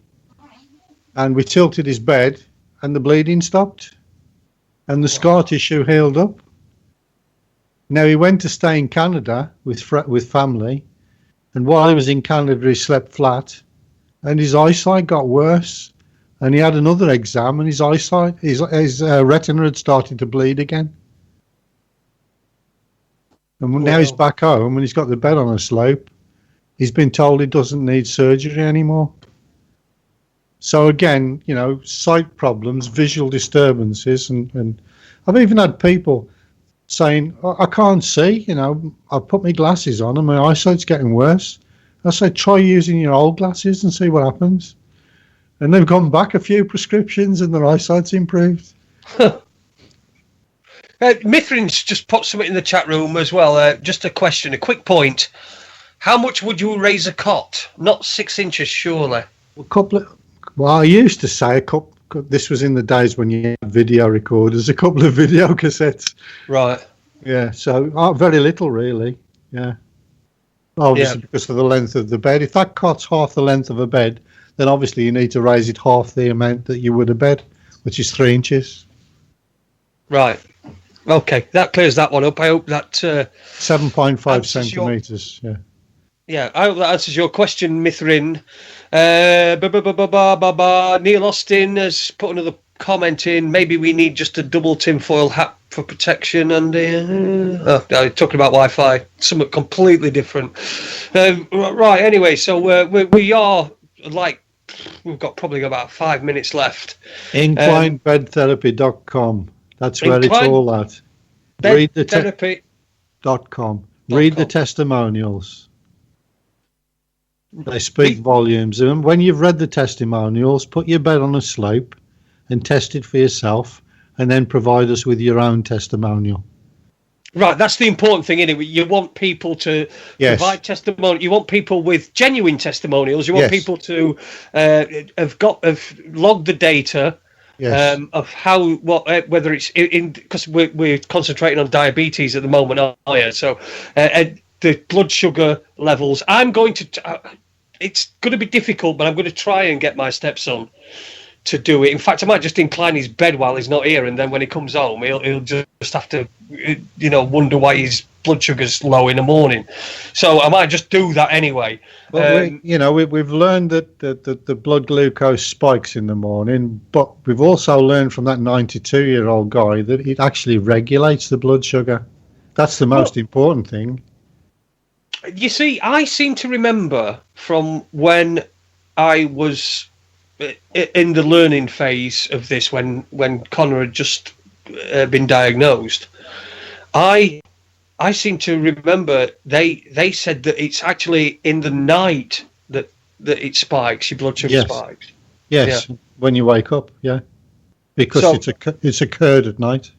And we tilted his bed, and the bleeding stopped, and the scar tissue healed up. Now he went to stay in Canada with family, and while he was in Canada, he slept flat, and his eyesight got worse. And he had another exam, and his retina had started to bleed again. And now he's back home, and he's got the bed on a slope. He's been told he doesn't need surgery anymore. So again, sight problems, visual disturbances, and I've even had people saying, I can't see, I put my glasses on and my eyesight's getting worse. I say, try using your old glasses and see what happens. And they've gone back a few prescriptions and their eyesight's improved. Mithrin's just put something in the chat room as well. Just a question, a quick point. How much would you raise a cot? Not 6 inches, surely. I used to say a couple. This was in the days when you had video recorders, a couple of video cassettes. Right. Yeah, so very little, really. Yeah. Obviously, because of the length of the bed. If that cot's half the length of a bed, then obviously you need to raise it half the amount that you would a bed, which is 3 inches. Right. Okay, that clears that one up. I hope that 7.5 centimetres. Yeah. Yeah, I hope that answers your question, Mithrin. Neil Austin has put another comment in. Maybe we need just a double tinfoil hat for protection. And talking about Wi-Fi, something completely different. Right. Anyway, so we are we've got probably about 5 minutes left. Inclinedbedtherapy.com. That's where it's all at. Read the therapy.com. Read the testimonials. They speak volumes. And when you've read the testimonials, put your bed on a slope and test it for yourself, and then provide us with your own testimonial. Right, that's the important thing, isn't it? You want people to provide testimony. You want people with genuine testimonials. You want people to have logged the data of how whether it's in, because we're concentrating on diabetes at the moment, aren't we? So the blood sugar levels. I'm going to. It's going to be difficult, but I'm going to try and get my stepson to do it. In fact, I might just incline his bed while he's not here, and then when he comes home, he'll just have to, wonder why his blood sugar's low in the morning. So I might just do that anyway. Well, we've learned that the blood glucose spikes in the morning, but we've also learned from that 92-year-old guy that it actually regulates the blood sugar. That's the most important thing. You see, I seem to remember from when I was in the learning phase of this, when Connor had just been diagnosed, I seem to remember they said that it's actually in the night that it spikes, your blood sugar spikes. Yes, when you wake up, because it's occurred at night.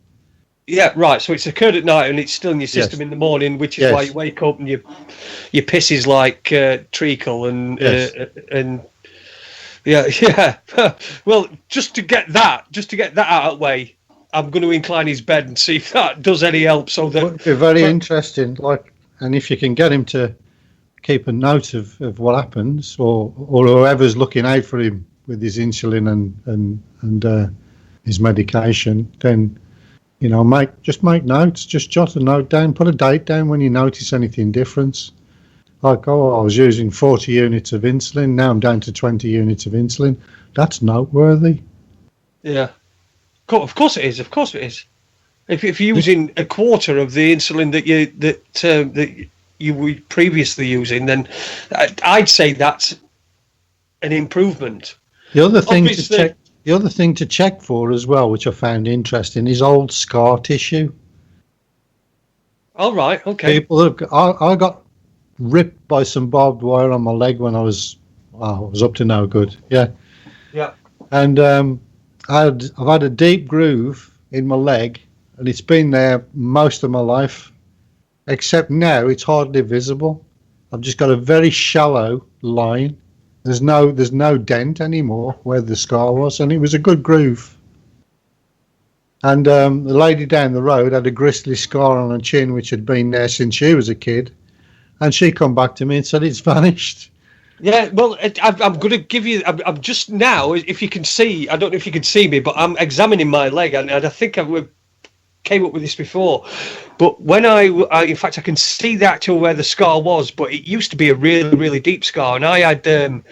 Yeah, right. So it's occurred at night and it's still in your system in the morning, which is why you wake up and your piss is like treacle and Well, just to get that out of the way, I'm going to incline his bed and see if that does any help. So that it'd be very interesting. And if you can get him to keep a note of what happens, or whoever's looking out for him with his insulin and his medication, then make notes. Just jot a note down. Put a date down when you notice anything different. Like, I was using 40 units of insulin. Now I'm down to 20 units of insulin. That's noteworthy. Yeah. Of course it is. Of course it is. If you're using a quarter of the insulin that you were previously using, then I'd say that's an improvement. The other thing to check for as well, which I found interesting, is old scar tissue. All right. Okay. I got ripped by some barbed wire on my leg when I was up to no good. Yeah. And I've had a deep groove in my leg, and it's been there most of my life, except now it's hardly visible. I've just got a very shallow line. There's no dent anymore where the scar was, and it was a good groove. And the lady down the road had a gristly scar on her chin, which had been there since she was a kid. And she come back to me and said it's vanished. Yeah, well, I'm going to give you. I'm just now, if you can see, I don't know if you can see me, but I'm examining my leg, and I think came up with this before, but when in fact, I can see the actual where the scar was, but it used to be a really, really deep scar, and I had a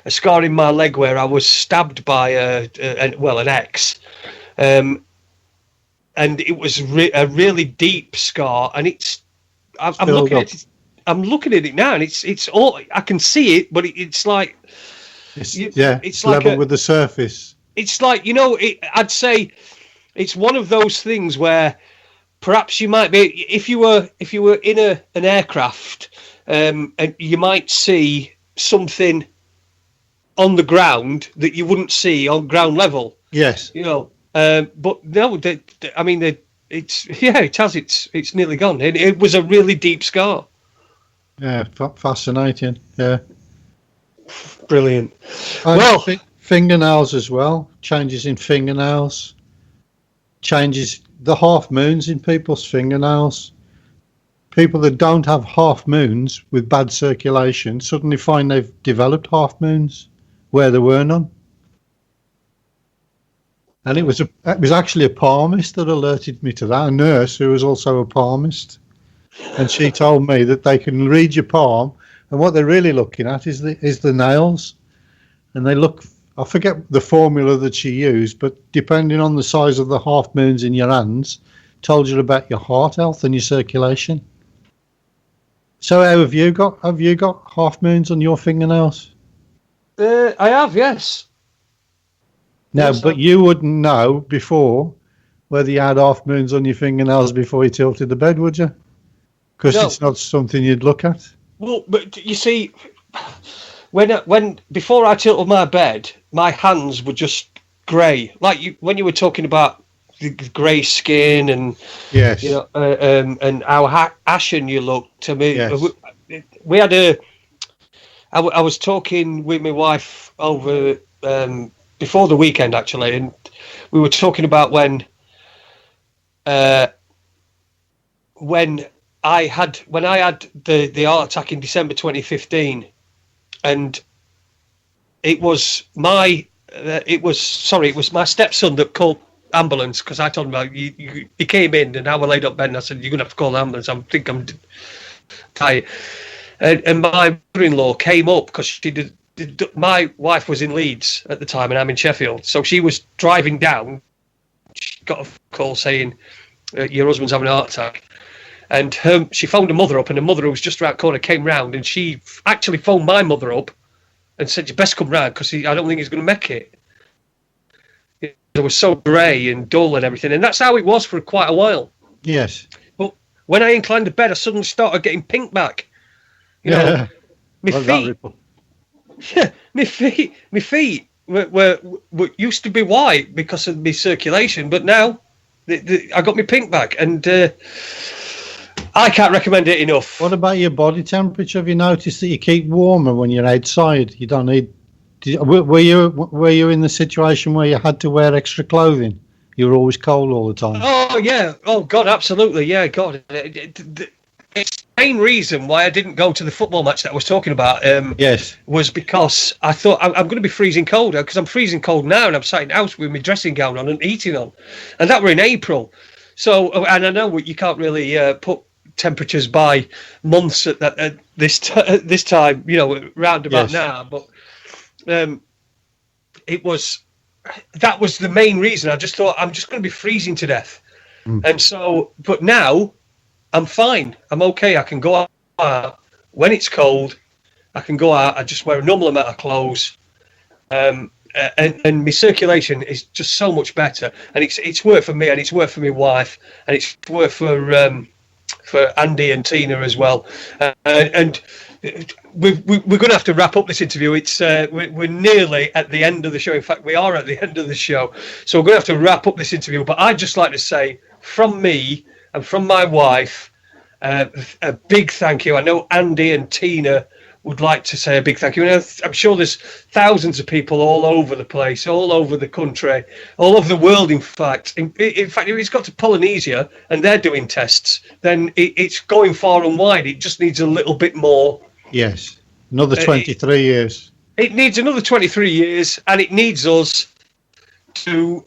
scar in my leg where I was stabbed by an ex, and it was a really deep scar, and I'm looking at it now, and it's all I can see it, but it's like it's like level with the surface. It's like, I'd say it's one of those things where perhaps you might be, if you were in an aircraft, and you might see something on the ground that you wouldn't see on ground level. Yes. But no, I mean, it's nearly gone. It was a really deep scar. Yeah, fascinating. Yeah. Brilliant. Well, fingernails as well. Changes in fingernails. Changes the half moons in people's fingernails. People that don't have half moons with bad circulation suddenly find they've developed half moons where there were none. And it was actually a palmist that alerted me to that, a nurse who was also a palmist. And she told me that they can read your palm, and what they're really looking at is the nails. And they look, I forget the formula that she used, but depending on the size of the half moons in your hands, told you about your heart health and your circulation. So have you got half moons on your fingernails? I have, yes. No, yes, but you wouldn't know before whether you had half moons on your fingernails before you tilted the bed, would you? Because it's not something you'd look at. Well, but you see, when before I tilted my bed, my hands were just grey. Like when you were talking about the grey skin and yes, and how ashen you looked. I mean, yes. we had I was talking with my wife over before the weekend actually, and we were talking about when I had the heart attack in December 2015, and it was my stepson that called ambulance, because I told him about he came in and I was laid up bed, and I said, you're gonna have to call the ambulance, I think I'm tired. And my mother-in-law came up because my wife was in Leeds at the time and I'm in Sheffield, so she was driving down. She got a call saying your husband's having a heart attack. And she phoned her mother up, and her mother, who was just around the corner, came round, and she actually phoned my mother up and said, you best come round, because I don't think he's going to make it. It was so grey and dull and everything, and that's how it was for quite a while. Yes. But when I inclined to bed, I suddenly started getting pink back. My feet were used to be white because of my circulation, but now I got my pink back, and I can't recommend it enough. What about your body temperature? Have you noticed that you keep warmer when you're outside? You don't need. Were you in the situation where you had to wear extra clothing? You were always cold all the time. Oh yeah. Oh God, absolutely. Yeah, God. It's the main reason why I didn't go to the football match that I was talking about. Yes. Was because I thought I'm going to be freezing cold, because I'm freezing cold now, and I'm sat in the house with my dressing gown on and heating on, and that were in April. So, and I know you can't really put temperatures by months at this time, round about now, but that was the main reason. I just thought I'm just going to be freezing to death, and so, but now I'm fine, I'm okay, I can go out when it's cold, I can go out, I just wear a normal amount of clothes, and my circulation is just so much better, and it's worked for me, and it's worked for my wife, and it's worked for Andy and Tina as well, and we're going to have to wrap up this interview. It's we're nearly at the end of the show. In fact, we are at the end of the show, so we're going to have to wrap up this interview. But I'd just like to say, from me and from my wife, a big thank you. I know Andy and Tina would like to say a big thank you. And I'm sure there's thousands of people all over the place, all over the country, all over the world, in fact. In fact, if it's got to Polynesia and they're doing tests, then it's going far and wide. It just needs a little bit more. Yes, another 23 years. It needs another 23 years, and it needs us to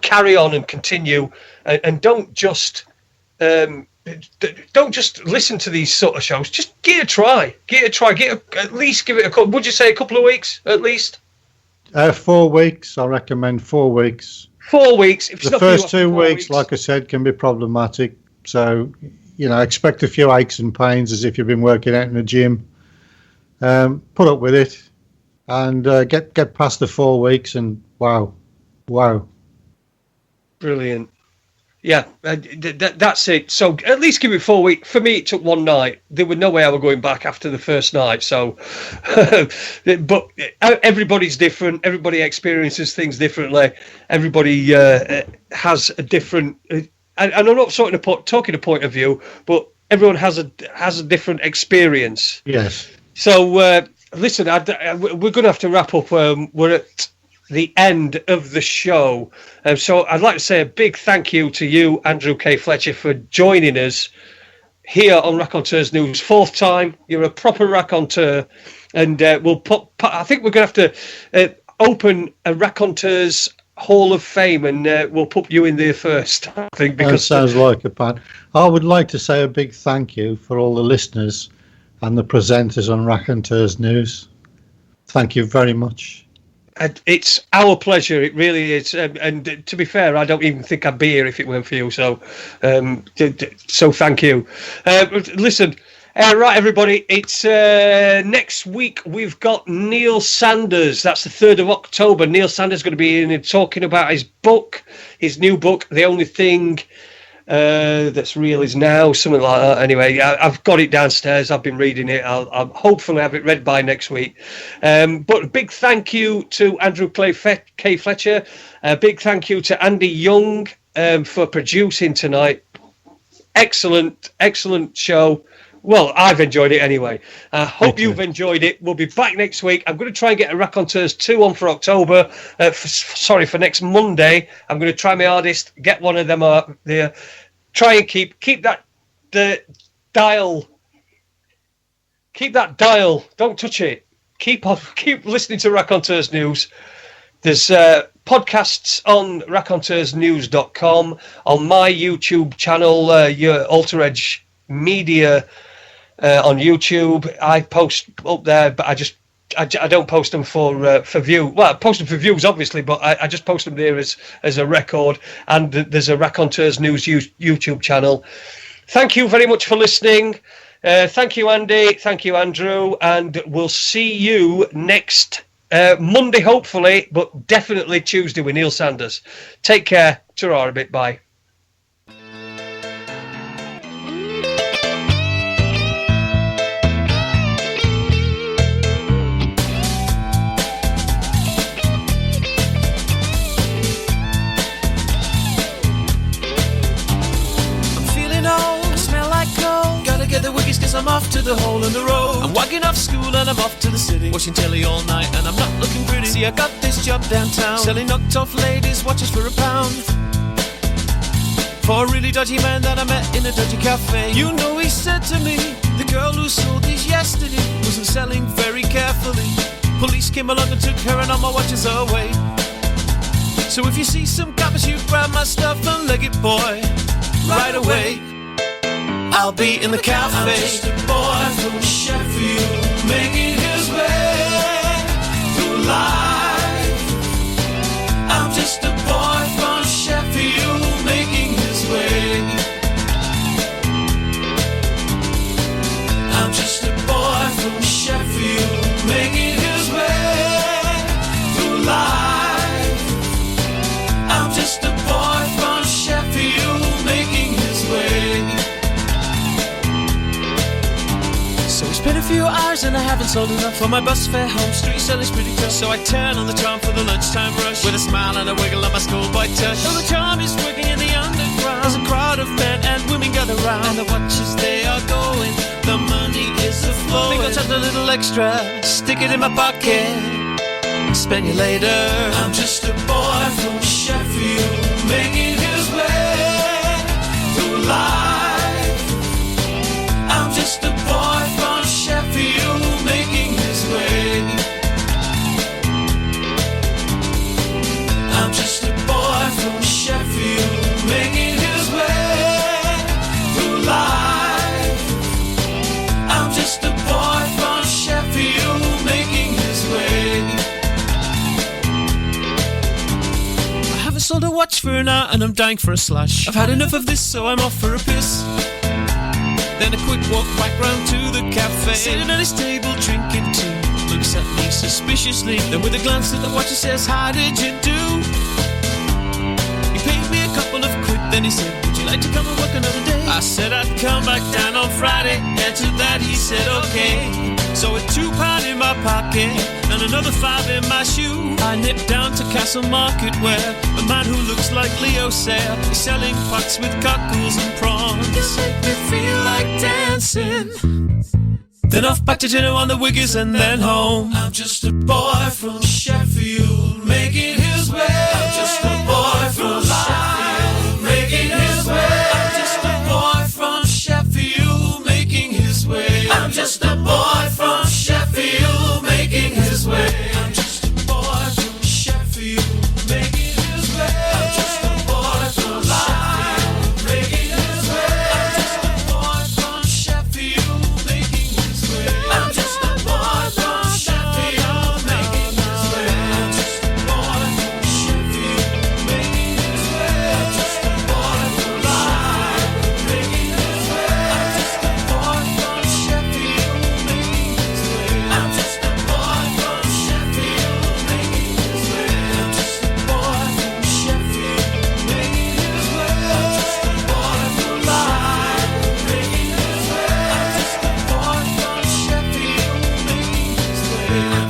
carry on and continue and don't just listen to these sort of shows. Just give it a try. At least give it a couple. Would you say a couple of weeks at least? 4 weeks. I recommend 4 weeks. 4 weeks. If it's The not for you first after 2 4 weeks, like I said, can be problematic. So, expect a few aches and pains as if you've been working out in the gym. Put up with it, and get past the 4 weeks, and wow. Brilliant. Yeah, that's it. So at least give it 4 weeks. For me, it took one night. There was no way I was going back after the first night. So, but everybody's different. Everybody experiences things differently. Everybody has a different. And I'm not talking a point of view, but everyone has a different experience. Yes. So listen, we're going to have to wrap up. We're at the end of the show. So I'd like to say a big thank you to you, Andrew K. Fletcher, for joining us here on Raconteurs News. 4th time. You're a proper raconteur. And I think we're going to have to open a Raconteurs Hall of Fame, and we'll put you in there first, I think. Because that sounds like a plan. I would like to say a big thank you for all the listeners and the presenters on Raconteurs News. Thank you very much. It's our pleasure. It really is. And to be fair, I don't even think I'd be here if it weren't for you. So, so thank you. Listen, right, everybody. It's next week. We've got Neil Sanders. That's the 3rd of October. Neil Sanders is going to be in and talking about his new book, The Only Thing That's Real Is Now, something like that. Anyway, I've got it downstairs. I've been reading it. I'll hopefully have it read by next week. But a big thank you to Andrew K. Fletcher. A big thank you to Andy Young for producing tonight. Excellent show. Well, I've enjoyed it anyway. I hope you've enjoyed it. We'll be back next week. I'm going to try and get a Raconteurs 2 on for October. For next Monday. I'm going to try my hardest, get one of them there. Try and keep that dial. Keep that dial. Don't touch it. Keep listening to Raconteurs News. There's podcasts on raconteursnews.com, on my YouTube channel, your Alter Edge Media. On YouTube, I post up there, but I don't post them for view. Well, I post them for views, obviously, but I just post them there as a record. And there's a Raconteurs News YouTube channel. Thank you very much for listening. Thank you, Andy. Thank you, Andrew. And we'll see you next Monday, hopefully, but definitely Tuesday with Neil Sanders. Take care. Ta-ra a bit. Bye. I'm off to the hole in the road. I'm walking off school and I'm off to the city, watching telly all night and I'm not looking pretty. See, I got this job downtown, selling knocked off ladies' watches for £1. For a really dodgy man that I met in a dodgy cafe. You know, he said to me, the girl who sold these yesterday wasn't selling very carefully. Police came along and took her and all my watches away. So if you see some coppers, you grab my stuff and leg it, boy, right away. I'll be in the cafe. I'm just a boy from Sheffield, making his way through life. I'm just a boy from Sheffield, making his way. I'm just a boy from Sheffield, making his way through life. I'm just a boy from Sheffield, making his way. So it's been a few hours and I haven't sold enough for my bus fare home. Street selling's pretty tough, so I turn on the charm for the lunchtime rush with a smile and a wiggle on my schoolboy touch. So the charm is working in the underground. There's a crowd of men and women gather round, and the watches they are going, the money is a-flowing. Think I'll take a little extra, stick it in my pocket, spend you later. I'm just a boy from Sheffield, making his way through life. I'm just a boy from Sheffield, making his way. I'm just a boy from Sheffield, making his way. watch for an hour and I'm dying for a slash. I've had enough of this, so I'm off for a piss. Then a quick walk back round to the cafe. Sitting at his table drinking tea. Looks at me suspiciously. Then with a glance at the watch he says, how did you do? He paid me a couple of quid. Then he said, would you like to come and work another day? I said I'd come back down on Friday. And to that he said okay. So with £2 in my pocket and another 5 in my shoe, I nipped down to Castle Market where a man who looks like Leo Sayer is selling pots with cockles and prawns. You make me feel like dancing. Then off back to dinner on the Wiggers and then home. I'm just a boy from Sheffield making his way. I'm just a boy from Sheffield making his way. I'm just a boy from Sheffield making his way. I'm just a boy from Sheffield making his way. I'm just a boy from Sheffield making his way. I'm just a boy from Sheffield making his way. I'm just a boy from Sheffield making his way. I'm just a boy from Sheffield making his way. I'm just a boy from Sheffield making his way. I'm just a boy from Sheffield making his way. I'm just a boy from Sheffield making his way. I'm just a boy from Sheffield making his way. I'm just a boy from Sheffield making his way. I'm just a boy from Sheffield making his way. I'm just a boy from Sheffield making his way.